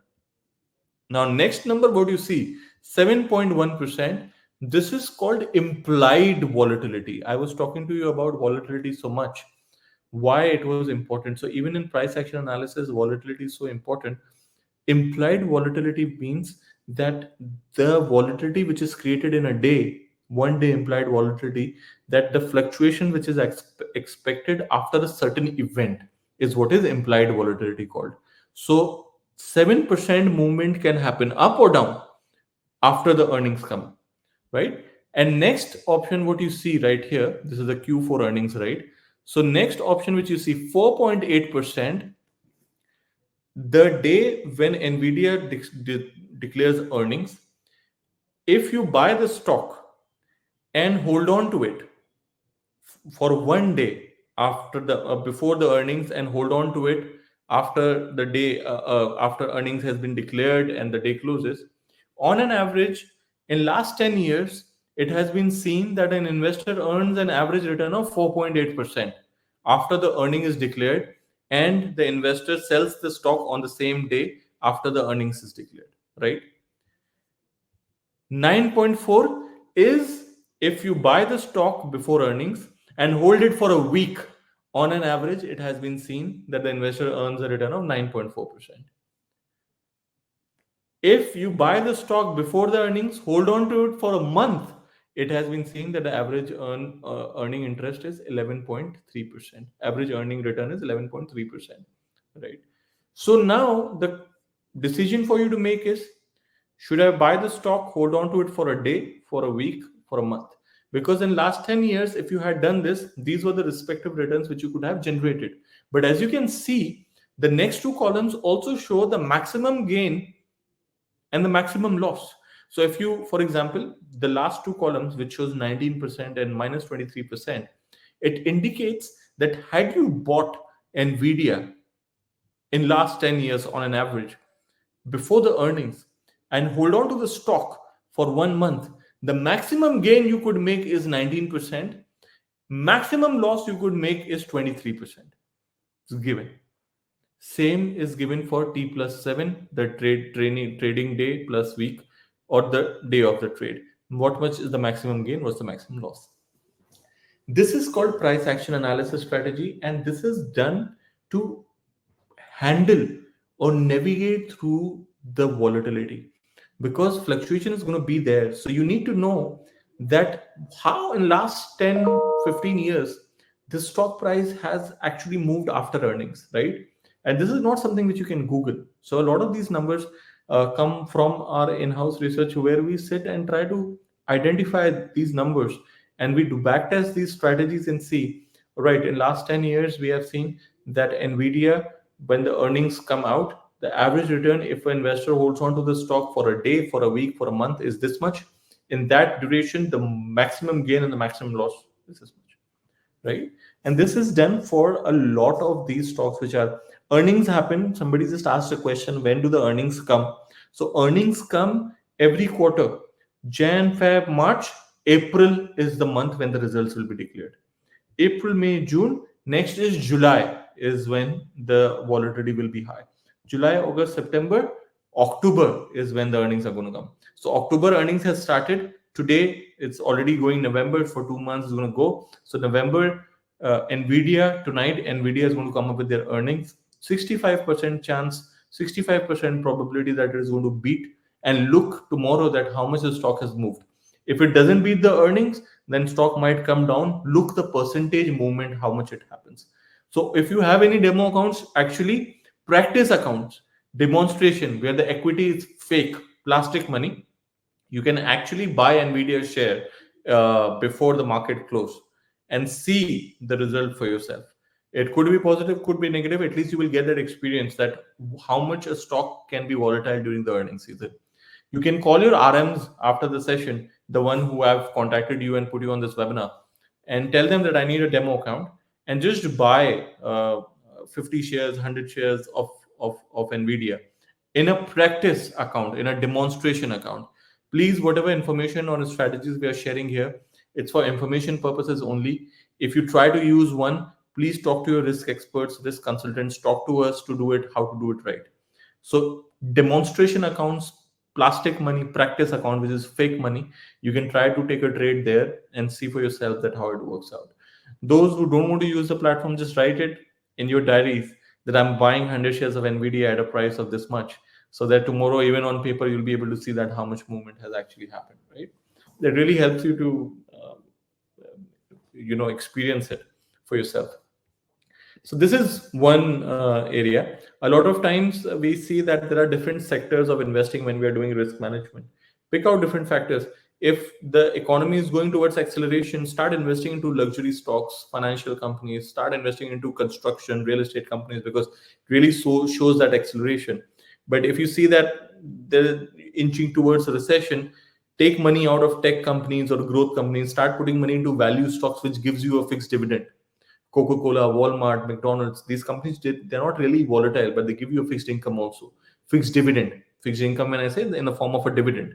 Now, next number, what you see, 7.1%. This is called implied volatility. I was talking to you about volatility so much, why it was important. So even in price action analysis, volatility is so important. Implied volatility means that the volatility which is created in a day, one day implied volatility, that the fluctuation which is expected after a certain event is what is implied volatility called. So 7% movement can happen up or down after the earnings come, right? And next option, what you see right here, this is the Q4 earnings, right? So next option, which you see, 4.8%, the day when Nvidia declares earnings, if you buy the stock and hold on to it for one day after the before the earnings, and hold on to it after the day after earnings has been declared and the day closes, on an average in last 10 years, it has been seen that an investor earns an average return of 4.8% after the earning is declared, and the investor sells the stock on the same day after the earnings is declared, right? 9.4 is if you buy the stock before earnings and hold it for a week. On an average, it has been seen that the investor earns a return of 9.4%. If you buy the stock before the earnings, hold on to it for a month, it has been seen that the average earning interest is 11.3%. Average earning return is 11.3%, right? So now the decision for you to make is, Should I buy the stock, hold on to it for a day, for a week, for a month? Because in last 10 years, if you had done this, these were the respective returns which you could have generated. But as you can see, the next two columns also show the maximum gain and the maximum loss. So if you, for example, the last two columns, which shows 19% and minus 23%, it indicates that had you bought Nvidia in last 10 years on an average before the earnings and hold on to the stock for 1 month, the maximum gain you could make is 19%. Maximum loss you could make is 23%. It's given. Same is given for T plus 7, the trading day plus week, or the day of the trade. What much is the maximum gain? What's the maximum loss? This is called price action analysis strategy, and this is done to handle or navigate through the volatility, because fluctuation is going to be there. So you need to know that how in last 10, 15 years the stock price has actually moved after earnings, right? And this is not something which you can Google. So a lot of these numbers come from our in-house research, where we sit and try to identify these numbers, and we do backtest these strategies and see, right, in last 10 years we have seen that Nvidia, when the earnings come out, the average return if an investor holds on to the stock for a day, for a week, for a month is this much. In that duration, the maximum gain and the maximum loss is this much, right? And this is done for a lot of these stocks which are earnings happen. Somebody just asked a question, when do the earnings come? So earnings come every quarter. Jan, Feb, March, April is the month when the results will be declared. April, May, June. Next is July, is when the volatility will be high. July, August, September, October is when the earnings are going to come. So October earnings has started. Today, it's already going November. For 2 months, it's going to go. So November, Nvidia, tonight, Nvidia is going to come up with their earnings. 65% chance, 65% probability that it is going to beat. And look tomorrow that how much the stock has moved. If it doesn't beat the earnings, then stock might come down. Look the percentage movement, how much it happens. So if you have any demo accounts, actually practice accounts, demonstration where the equity is fake, plastic money, you can actually buy Nvidia share before the market close and see the result for yourself. It could be positive, could be negative. At least you will get that experience that how much a stock can be volatile during the earnings season. You can call your RMs after the session, the one who have contacted you and put you on this webinar, and tell them that I need a demo account and just buy 50 shares, 100 shares of Nvidia in a practice account, in a demonstration account. Please, whatever information or strategies we are sharing here, it's for information purposes only. If you try to use one, please talk to your risk experts, risk consultants, talk to us to do it, how to do it right. So demonstration accounts, plastic money, practice account, which is fake money, you can try to take a trade there and see for yourself that how it works out. Those who don't want to use the platform, just write it in your diaries that I'm buying 100 shares of Nvidia at a price of this much, so that tomorrow, even on paper, you'll be able to see that how much movement has actually happened, right? That really helps you to experience it for yourself. So this is one area. A lot of times we see that there are different sectors of investing when we are doing risk management. Pick out different factors. If the economy is going towards acceleration, start investing into luxury stocks, financial companies, start investing into construction, real estate companies, because it really shows that acceleration. But if you see that they're inching towards a recession, take money out of tech companies or growth companies, start putting money into value stocks, which gives you a fixed dividend. Coca-Cola, Walmart, McDonald's, these companies, they're not really volatile, but they give you a fixed income also. Fixed dividend. Fixed income, when I say, in the form of a dividend.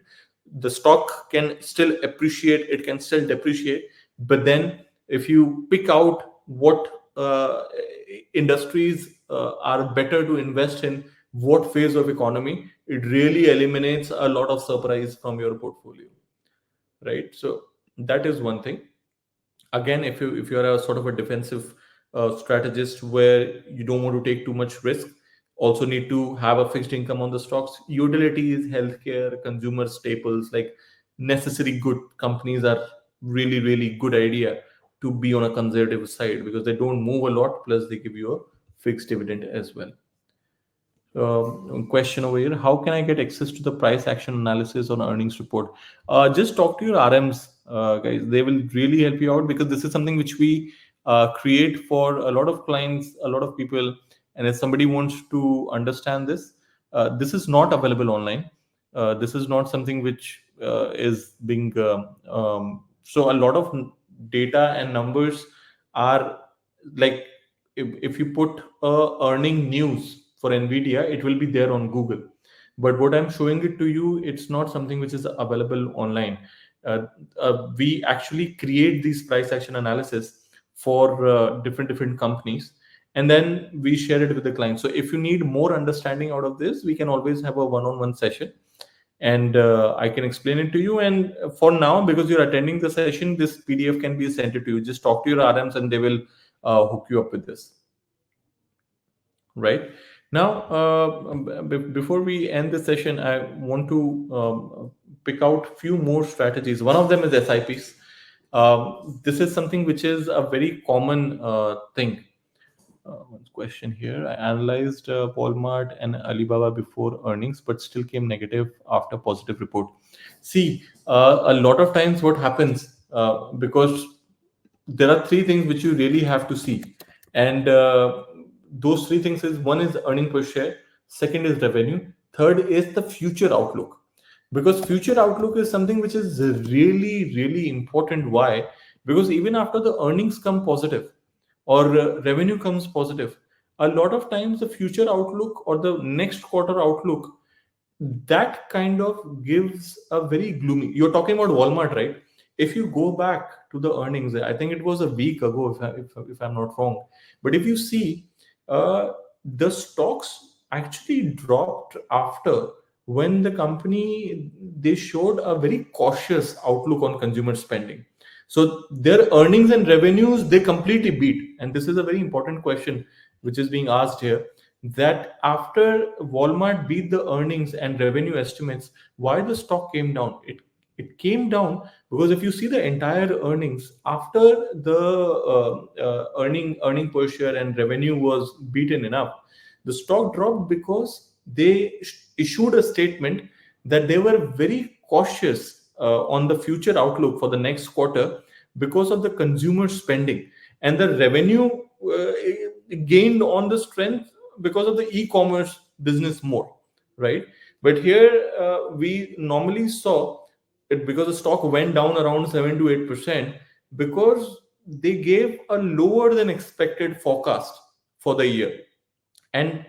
The stock can still appreciate, it can still depreciate, but then if you pick out what industries are better to invest in, what phase of economy, it really eliminates a lot of surprise from your portfolio, right? So that is one thing. Again, if you're a sort of a defensive strategist where you don't want to take too much risk, also need to have a fixed income on the stocks. Utilities, healthcare, consumer staples, like necessary good companies are really, really good idea to be on a conservative side, because they don't move a lot, plus they give you a fixed dividend as well. question over here. How can I get access to the price action analysis on earnings report? Just talk to your RMs, guys. They will really help you out, because this is something which we create for a lot of clients, a lot of people. And if somebody wants to understand this, this is not available online. This is not something which is being so a lot of data and numbers are like, if you put earning news for Nvidia, it will be there on Google. But what I'm showing it to you, it's not something which is available online. We actually create these price action analysis for different companies, and then we share it with the client. So if you need more understanding out of this, we can always have a one-on-one session, and I can explain it to you. And for now, because you're attending the session, this PDF can be sent it to you. Just talk to your RMs and they will hook you up with this. Right now, before we end the session, I want to pick out few more strategies. One of them is SIPs. This is something which is a very common thing. One question here. I analyzed Walmart and Alibaba before earnings, but still came negative after positive report. See, a lot of times what happens, because there are three things which you really have to see, and those three things is: one is earning per share, second is revenue, third is the future outlook. Because future outlook is something which is really important. Why? Because even after the earnings come positive, or revenue comes positive, a lot of times the future outlook or the next quarter outlook, that kind of gives a very gloomy. You're talking about Walmart, right? If you go back to the earnings, I think it was a week ago, if I'm not wrong. But if you see, the stocks actually dropped after, when the company, they showed a very cautious outlook on consumer spending. So their earnings and revenues, they completely beat. And this is a very important question which is being asked here, that after Walmart beat the earnings and revenue estimates, why the stock came down? It came down because if you see the entire earnings after the earning per share and revenue was beaten enough, the stock dropped because they issued a statement that they were very cautious on the future outlook for the next quarter because of the consumer spending, and the revenue gained on the strength because of the e-commerce business more, right? But here we normally saw it because the stock went down around 7 to 8% because they gave a lower than expected forecast for the year. And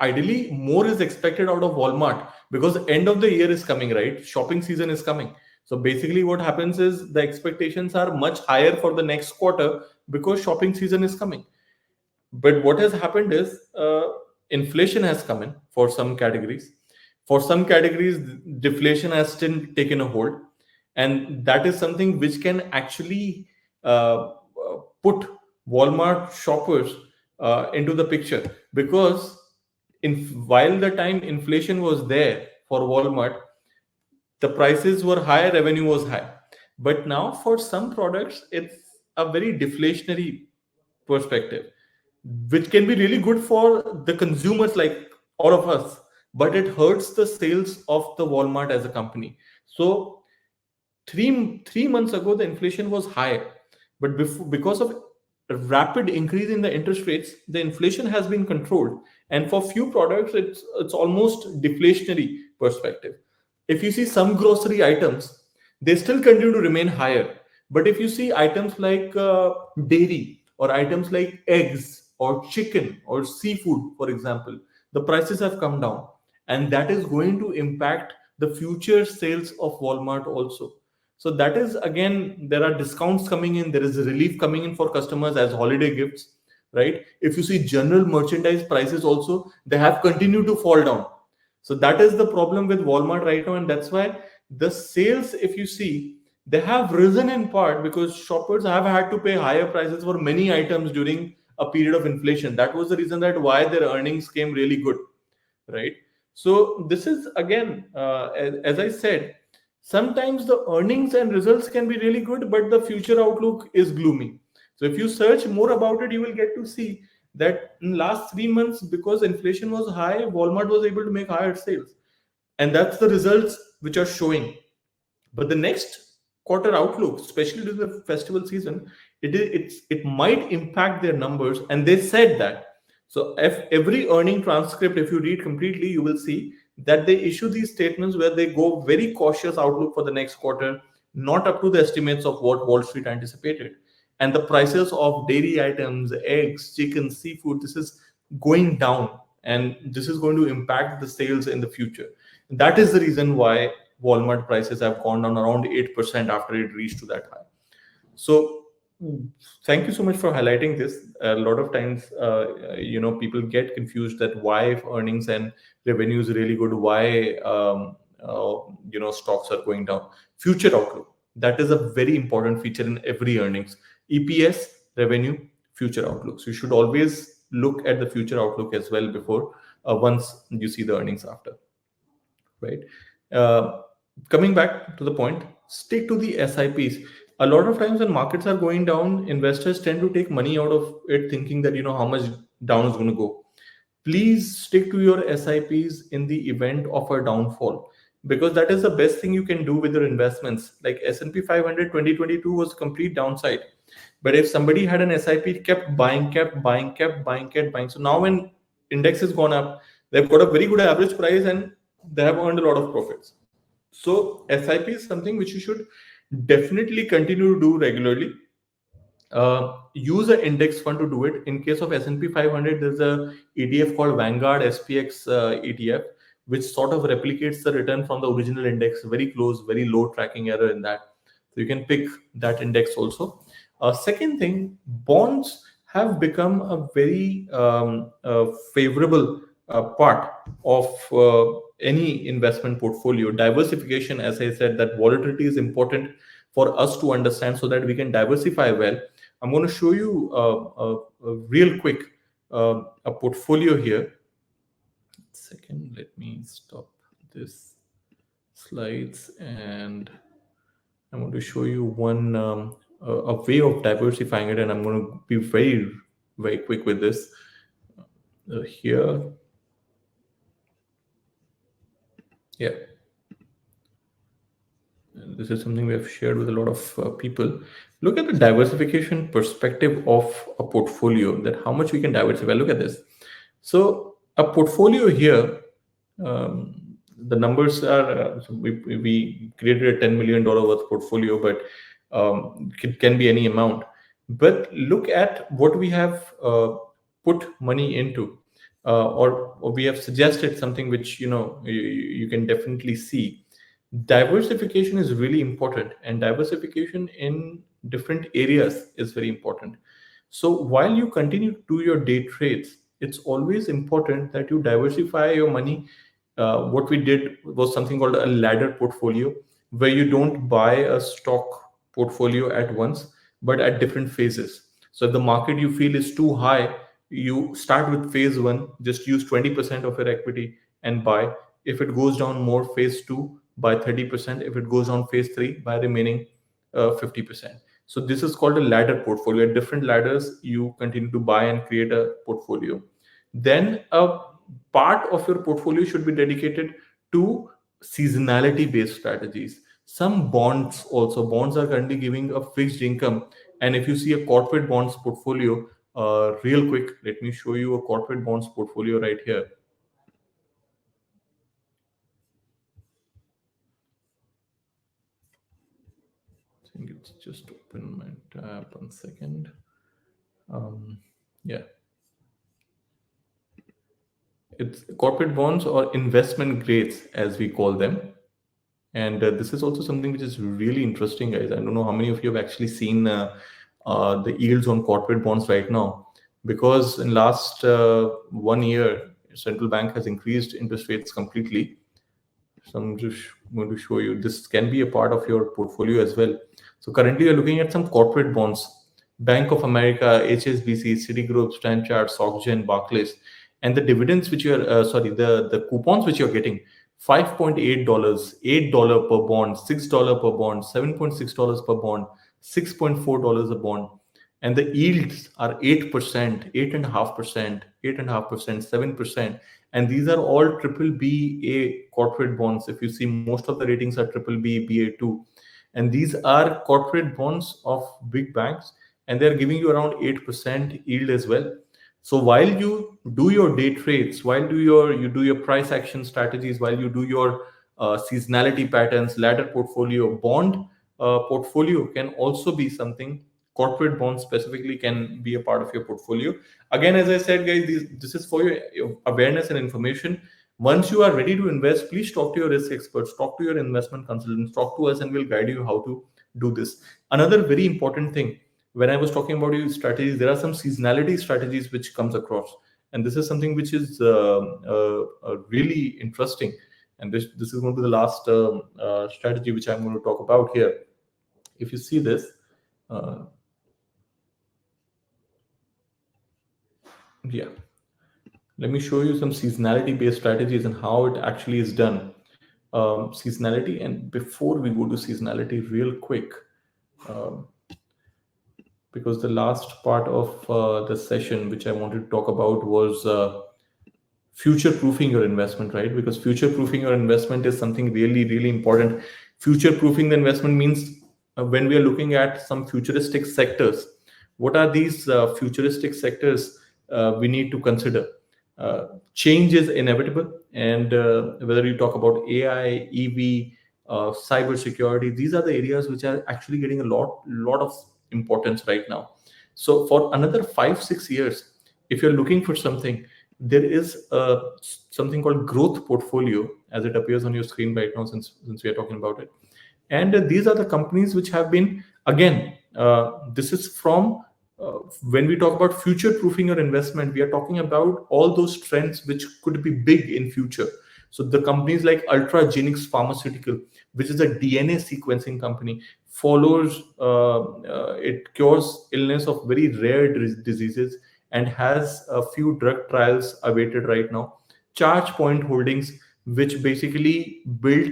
ideally more is expected out of Walmart because end of the year is coming, right? Shopping season is coming. So basically what happens is the expectations are much higher for the next quarter because shopping season is coming. But what has happened is inflation has come in for some categories. For some categories, deflation has still taken a hold, and that is something which can actually put Walmart shoppers into the picture, because in while the time inflation was there for Walmart, the prices were high, revenue was high. But now for some products, it's a very deflationary perspective, which can be really good for the consumers like all of us, but it hurts the sales of the Walmart as a company. So three months ago the inflation was high, but because of a rapid increase in the interest rates, the inflation has been controlled, and for few products it's almost deflationary perspective. If you see some grocery items, they still continue to remain higher. But if you see items like dairy, or items like eggs or chicken or seafood, for example, the prices have come down, and that is going to impact the future sales of Walmart also. So that is, again, there are discounts coming in, there is a relief coming in for customers as holiday gifts, right? If you see general merchandise prices also, they have continued to fall down. So that is the problem with Walmart right now, and that's why the sales, if you see, they have risen in part because shoppers have had to pay higher prices for many items during a period of inflation. That was the reason that why their earnings came really good, right? So this is, again, as I said, sometimes the earnings and results can be really good, but the future outlook is gloomy. So if you search more about it, you will get to see that in last 3 months, because inflation was high, Walmart was able to make higher sales, and that's the results which are showing. But the next quarter outlook, especially during the festival season, it might impact their numbers, and they said that. So if every earning transcript, if you read completely, you will see that they issue these statements where they go very cautious outlook for the next quarter, not up to the estimates of what Wall Street anticipated. And the prices of dairy items, eggs, chicken, seafood, this is going down, and this is going to impact the sales in the future. That is the reason why Walmart prices have gone down around 8% after it reached to that high. So thank you so much for highlighting this. A lot of times, people get confused that why, if earnings and revenue is really good, why stocks are going down. Future outlook, that is a very important feature in every earnings. EPS, revenue, future outlook. So you should always look at the future outlook as well before once you see the earnings after, right? Uh, Coming back to the point, stick to the SIPs. A lot of times when markets are going down, investors tend to take money out of it thinking that how much down is going to go. Please stick to your SIPs in the event of a downfall, because that is the best thing you can do with your investments. Like S&P 500 2022 was complete downside, but if somebody had an SIP, kept buying, kept buying, kept buying, kept buying, so now when index has gone up, they've got a very good average price and they have earned a lot of profits. So SIP is something which you should definitely continue to do regularly. Use an index fund to do it. In case of S&P 500, there's a ETF called Vanguard SPX ETF, which sort of replicates the return from the original index, very close, very low tracking error in that. So you can pick that index also. Second thing, bonds have become a very favorable part of any investment portfolio. Diversification, as I said, that volatility is important for us to understand so that we can diversify well. I'm going to show you real quick a portfolio here. Second, let me stop this slides, and I'm going to show you one a way of diversifying it, and I'm going to be very, very quick with this here. Yeah. And this is something we have shared with a lot of people. Look at the diversification perspective of a portfolio, that how much we can diversify. Look at this. So a portfolio here, the numbers are, so we created a $10 million worth portfolio, but it can be any amount. But look at what we have put money into, or we have suggested something which you can definitely see. Diversification is really important, and diversification in different areas is very important. So while you continue to do your day trades, it's always important that you diversify your money. What we did was something called a ladder portfolio, where you don't buy a stock portfolio at once, but at different phases. So if the market you feel is too high, you start with phase one, just use 20% of your equity and buy. If it goes down more, phase two, by 30%. If it goes on phase three, by remaining 50%. So this is called a ladder portfolio. At different ladders, you continue to buy and create a portfolio. Then a part of your portfolio should be dedicated to seasonality based strategies. Some bonds also. Bonds are currently giving a fixed income. And if you see a corporate bonds portfolio, real quick, let me show you a corporate bonds portfolio right here. I think it's just open my tab 1 second. Yeah. It's corporate bonds or investment grades, as we call them. And this is also something which is really interesting, guys. I don't know how many of you have actually seen the yields on corporate bonds right now, because in last 1 year, central bank has increased interest rates completely. So I'm just going to show you. This can be a part of your portfolio as well. So currently, you're looking at some corporate bonds: Bank of America, HSBC, Citigroup, Standard Chartered, SocGen, Barclays, and the dividends which you're the coupons which you're getting. $5.8, $8 per bond, $6 per bond, $7.6 per bond, $6.4 a bond. and the yields are 8%, 8.5%, 8.5%, 7%, and these are all triple BA corporate bonds. If you see, most of the ratings are triple B, BA2, and these are corporate bonds of big banks, and they're giving you around 8% yield as well. So while you do your day trades, while you do your price action strategies, while you do your seasonality patterns, ladder portfolio, bond portfolio can also be something. Corporate bonds specifically can be a part of your portfolio. Again, as I said, guys, this is for your awareness and information. Once you are ready to invest, please talk to your risk experts, talk to your investment consultants, talk to us, and we'll guide you how to do this. Another very important thing, when I was talking about your strategies, there are some seasonality strategies which comes across, and this is something which is really interesting. And this is going to be the last strategy which I'm going to talk about here. If you see this, uh, yeah, let me show you some seasonality based strategies and how it actually is done. Seasonality, and before we go to seasonality, real quick, um, because the last part of the session which I wanted to talk about was future proofing your investment, right? Because future proofing your investment is something really, really important. Future proofing the investment means when we are looking at some futuristic sectors, what are these futuristic sectors we need to consider? Change is inevitable, and whether you talk about AI, EV, cyber security, these are the areas which are actually getting a lot of importance right now. So for another 5 6 years, if you're looking for something, there is something called growth portfolio, as it appears on your screen right now, since we are talking about it. And these are the companies which have been, again, this is from when we talk about future proofing your investment, we are talking about all those trends which could be big in future. So the companies like Ultragenyx Pharmaceutical, which is a DNA sequencing company, follows it cures illness of very rare diseases and has a few drug trials awaited right now. Charge Point Holdings, which basically build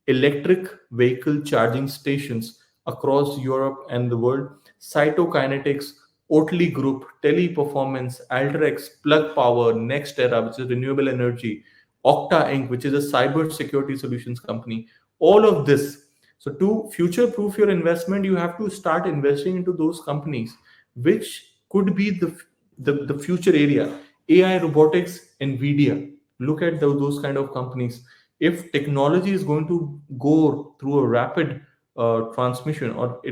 electric vehicle charging stations across Europe and the world. Cytokinetics, Oatly Group, Teleperformance, Alteryx, Plug Power, NextEra, which is renewable energy, Okta Inc., which is a cyber security solutions company. All of this. So to future proof your investment, you have to start investing into those companies which could be the future area. AI, robotics, Nvidia. Look at those kind of companies. If technology is going to go through a rapid transmission, or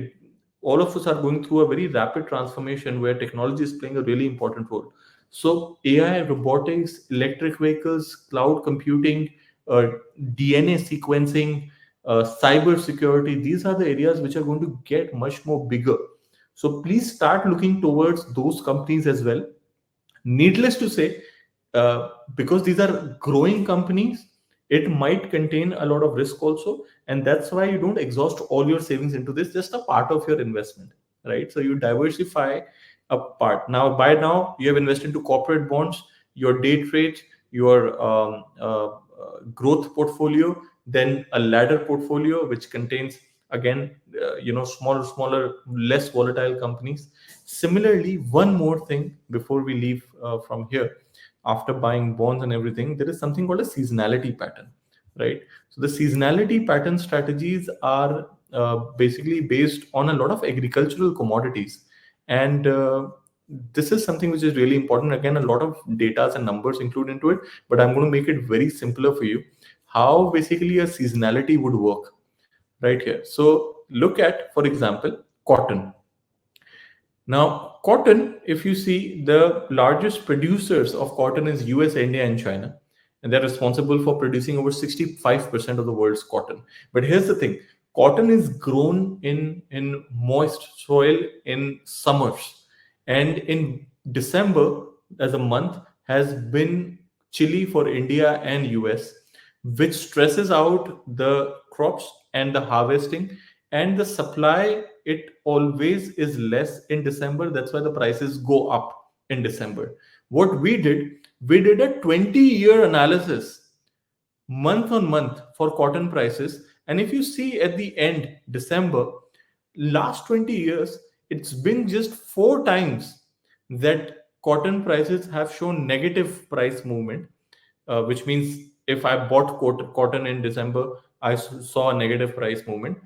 all of us are going through a very rapid transformation where technology is playing a really important role. So AI, robotics, electric vehicles, cloud computing, uh, DNA sequencing, cyber security, these are the areas which are going to get much more bigger. So please start looking towards those companies as well. Needless to say, because these are growing companies, it might contain a lot of risk also, and that's why you don't exhaust all your savings into this. Just a part of your investment, right? So you diversify a part. Now, by now, you have invested into corporate bonds, your day trade, your growth portfolio, then a ladder portfolio which contains, again, smaller, less volatile companies. Similarly, one more thing before we leave from here, after buying bonds and everything, there is something called a seasonality pattern, right? So the seasonality pattern strategies are basically based on a lot of agricultural commodities, and this is something which is really important. Again, a lot of data and numbers include into it, but I'm going to make it very simpler for you. How basically a seasonality would work right here. So look at, for example, cotton. Now, cotton, if you see, the largest producers of cotton is US, India, and China. And they're responsible for producing over 65% of the world's cotton. But here's the thing, cotton is grown in moist soil in summers. And in December, as a month, has been chilly for India and US, which stresses out the crops and the harvesting, and the supply, it always is less in December. That's why the prices go up in December. What we did a 20-year analysis month on month for cotton prices, and if you see at the end December, last 20 years, It's been just 4 times that cotton prices have shown negative price movement, which means if I bought cotton in December, I saw a negative price movement.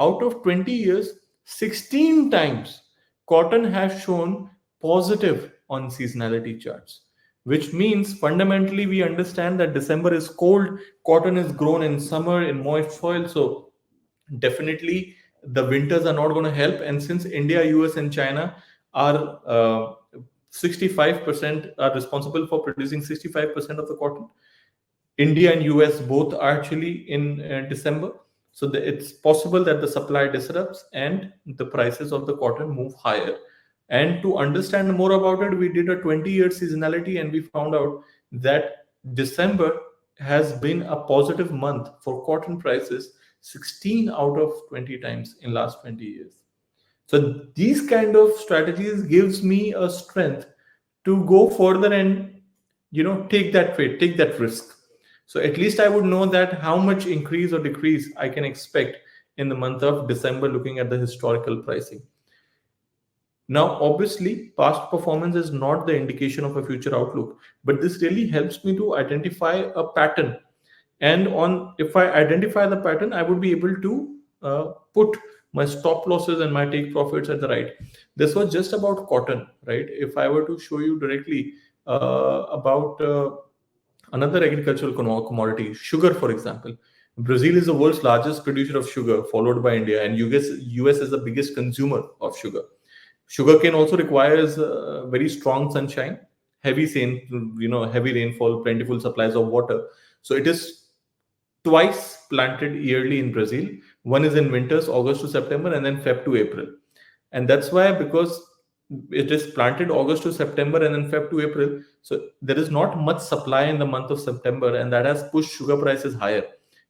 Out of 20 years, 16 times cotton has shown positive on seasonality charts, which means fundamentally we understand that December is cold, cotton is grown in summer in moist soil. So definitely the winters are not going to help. And since India, US, and China are 65% are responsible for producing 65% of the cotton, India and US both are actually in December. So it's possible that the supply disrupts and the prices of the cotton move higher. And to understand more about it, we did a 20-year seasonality and we found out that December has been a positive month for cotton prices 16 out of 20 times in last 20 years. So these kind of strategies gives me a strength to go further and take that trade, take that risk. So at least I would know that how much increase or decrease I can expect in the month of December looking at the historical pricing. Now, obviously, past performance is not the indication of a future outlook, but this really helps me to identify a pattern. And on if I identify the pattern, I would be able to put my stop losses and my take profits at the right. This was just about cotton, right? If I were to show you directly about another agricultural commodity, sugar, for example. Brazil is the world's largest producer of sugar, followed by India, and US is the biggest consumer of sugar. Sugarcane also requires very strong sunshine, heavy rainfall, plentiful supplies of water. So it is twice planted yearly in Brazil. One is in winters, August to September, and then Feb to April. And that's why, because it is planted August to September and then Feb to April, so there is not much supply in the month of September, and that has pushed sugar prices higher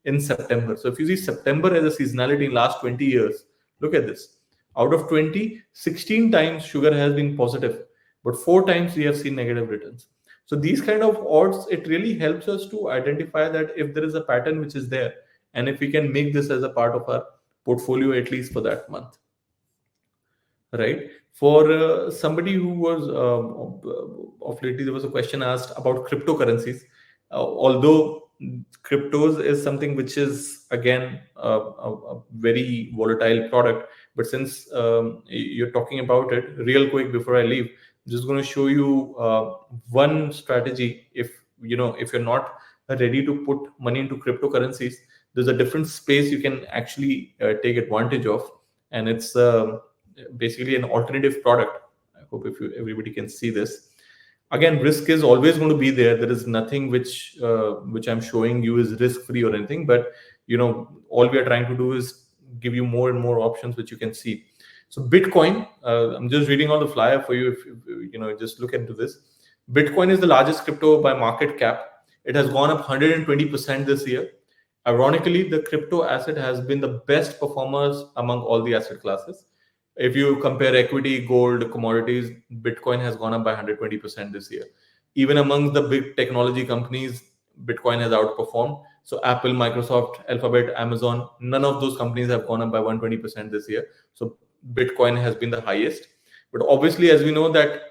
in September. So if you see September as a seasonality in last 20 years, look at this. Out of 20, 16 times sugar has been positive, but 4 times we have seen negative returns. So these kind of odds, it really helps us to identify that if there is a pattern which is there, and if we can make this as a part of our portfolio at least for that month, right? For somebody who was of lately, there was a question asked about cryptocurrencies. Although cryptos is something which is again a very volatile product, but since you're talking about it, real quick before I leave, I'm just going to show you one strategy. If you're not ready to put money into cryptocurrencies, there's a different space you can actually take advantage of, and it's basically an alternative product. I hope everybody can see this. Again, risk is always going to be there. There is nothing which I'm showing you is risk free or anything, but all we are trying to do is give you more and more options which you can see. So Bitcoin, I'm just reading on the flyer for you. If just look into this. Bitcoin is the largest crypto by market cap. It has gone up 120% this year. Ironically, the crypto asset has been the best performers among all the asset classes. If you compare equity, gold, commodities, Bitcoin has gone up by 120% this year. Even among the big technology companies, Bitcoin has outperformed. So Apple, Microsoft, Alphabet, Amazon, none of those companies have gone up by 120% this year. So Bitcoin has been the highest. But obviously, as we know that,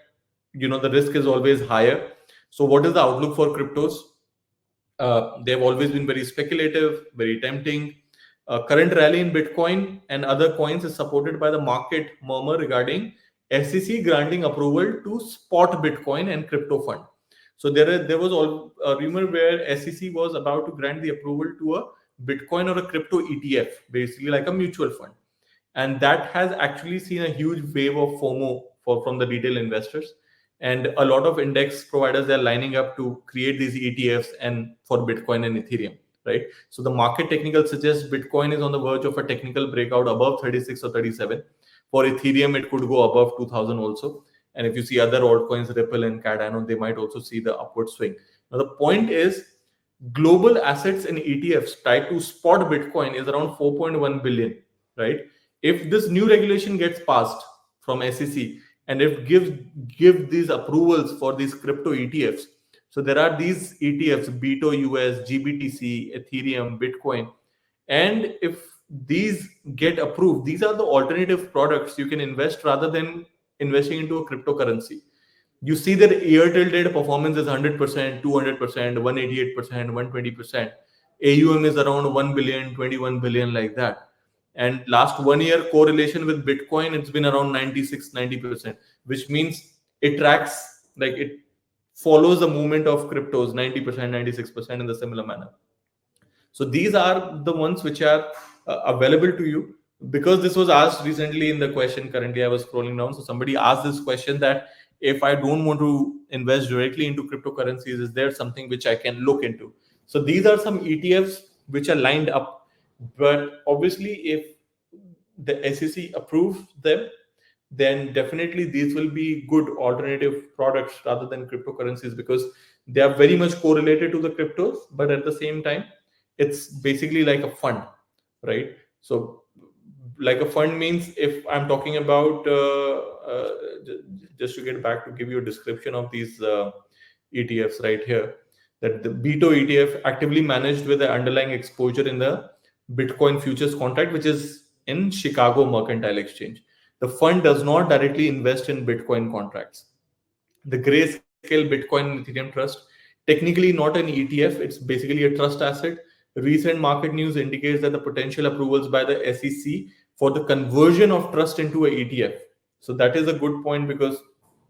the risk is always higher. So what is the outlook for cryptos? They have always been very speculative, very tempting. Current rally in Bitcoin and other coins is supported by the market murmur regarding SEC granting approval to spot Bitcoin and crypto fund. So there was a rumor where SEC was about to grant the approval to a Bitcoin or a crypto ETF, basically like a mutual fund, and that has actually seen a huge wave of FOMO from the retail investors. And a lot of index providers are lining up to create these ETFs and for Bitcoin and Ethereum, right? So the market technical suggests Bitcoin is on the verge of a technical breakout above 36 or 37. For Ethereum, it could go above 2000 also. And if you see other altcoins, Ripple and Cardano, they might also see the upward swing. Now the point is, global assets in ETFs tied to spot Bitcoin is around 4.1 billion, right? If this new regulation gets passed from SEC, and if give these approvals for these crypto ETFs, so there are these ETFs, BITO US, GBTC, Ethereum, Bitcoin, and if these get approved, these are the alternative products you can invest rather than investing into a cryptocurrency. You see that Airtel data performance is 100%, 200%, 188%, 120%. AUM is around 1 billion, 21 billion, like that. And last 1 year correlation with Bitcoin, it's been around 96, 90%, which means it tracks, like it follows the movement of cryptos 90%, 96% in the similar manner. So these are the ones which are available to you. Because this was asked recently in the question, currently I was scrolling down. So somebody asked this question that if I don't want to invest directly into cryptocurrencies, is there something which I can look into? So these are some ETFs which are lined up. But obviously, if the SEC approves them, then definitely these will be good alternative products rather than cryptocurrencies, because they are very much correlated to the cryptos, but at the same time, it's basically like a fund, right? So, like a fund means, if I'm talking about, just to get back to give you a description of these ETFs right here, that the BITO ETF actively managed with the underlying exposure in the Bitcoin futures contract, which is in Chicago Mercantile Exchange. The fund does not directly invest in Bitcoin contracts. The Grayscale Bitcoin and Ethereum Trust, technically not an ETF, it's basically a trust asset. Recent market news indicates that the potential approvals by the SEC for the conversion of trust into a ETF. So that is a good point, because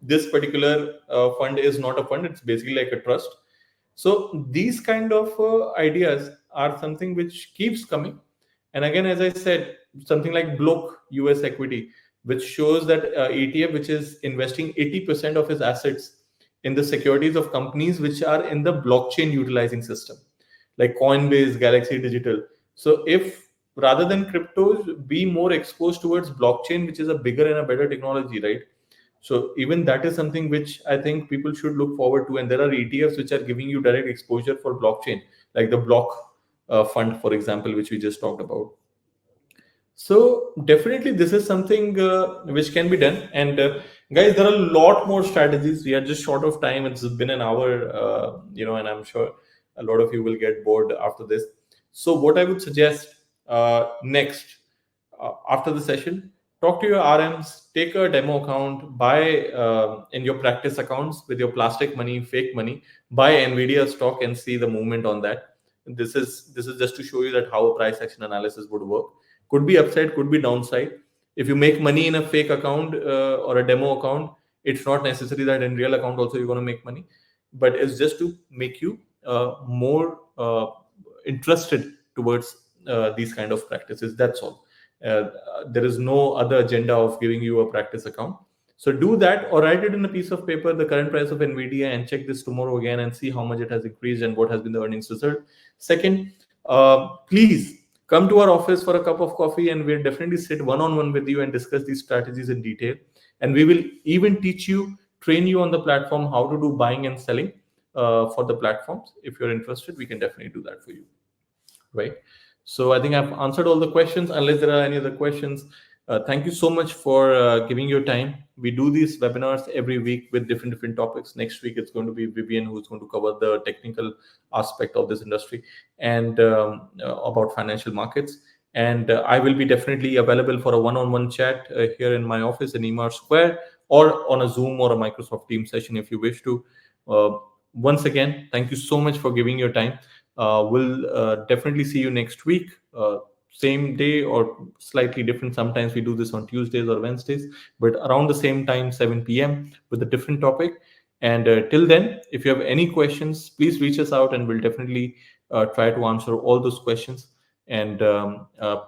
this particular fund is not a fund, it's basically like a trust. So these kind of ideas are something which keeps coming. And again, as I said, something like Block US equity, which shows that ETF, which is investing 80% of its assets in the securities of companies which are in the blockchain utilizing system, like Coinbase, Galaxy Digital. So if rather than cryptos, be more exposed towards blockchain, which is a bigger and a better technology, right? So even that is something which I think people should look forward to. And there are ETFs which are giving you direct exposure for blockchain, like the Block fund, for example, which we just talked about. So definitely, this is something which can be done. And guys, there are a lot more strategies. We are just short of time. It's been an hour, and I'm sure a lot of you will get bored after this. So what I would suggest next, after the session, talk to your RMs, take a demo account, buy in your practice accounts with your plastic money, fake money, buy Nvidia stock and see the movement on that. This is just to show you that how a price action analysis would work. Could be upside, could be downside. If you make money in a fake account or a demo account, it's not necessary that in real account also you're going to make money, but it's just to make you more interested towards these kind of practices. That's all. There is no other agenda of giving you a practice account. So do that, or write it in a piece of paper, the current price of Nvidia, and check this tomorrow again and see how much it has increased and what has been the earnings result. Second, please come to our office for a cup of coffee, and we'll definitely sit one-on-one with you and discuss these strategies in detail. And we will even train you on the platform how to do buying and selling for the platforms. If you're interested, we can definitely do that for you, right? So I think I've answered all the questions, unless there are any other questions. Thank you so much for giving your time. We do these webinars every week with different topics. Next week, it's going to be Vivian, who's going to cover the technical aspect of this industry and about financial markets. And I will be definitely available for a one-on-one chat here in my office in Emar Square, or on a Zoom or a Microsoft Teams session if you wish to. Once again, thank you so much for giving your time. We'll definitely see you next week. Same day or slightly different. Sometimes we do this on Tuesdays or Wednesdays, but around the same time, 7 p.m. with a different topic. And till then, if you have any questions, please reach us out, and we'll definitely try to answer all those questions. And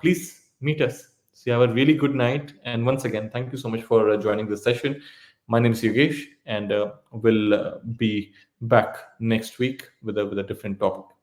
please meet us. So you have a really good night. And once again, thank you so much for joining this session. My name is Yogesh, and we'll be back next week with a different topic.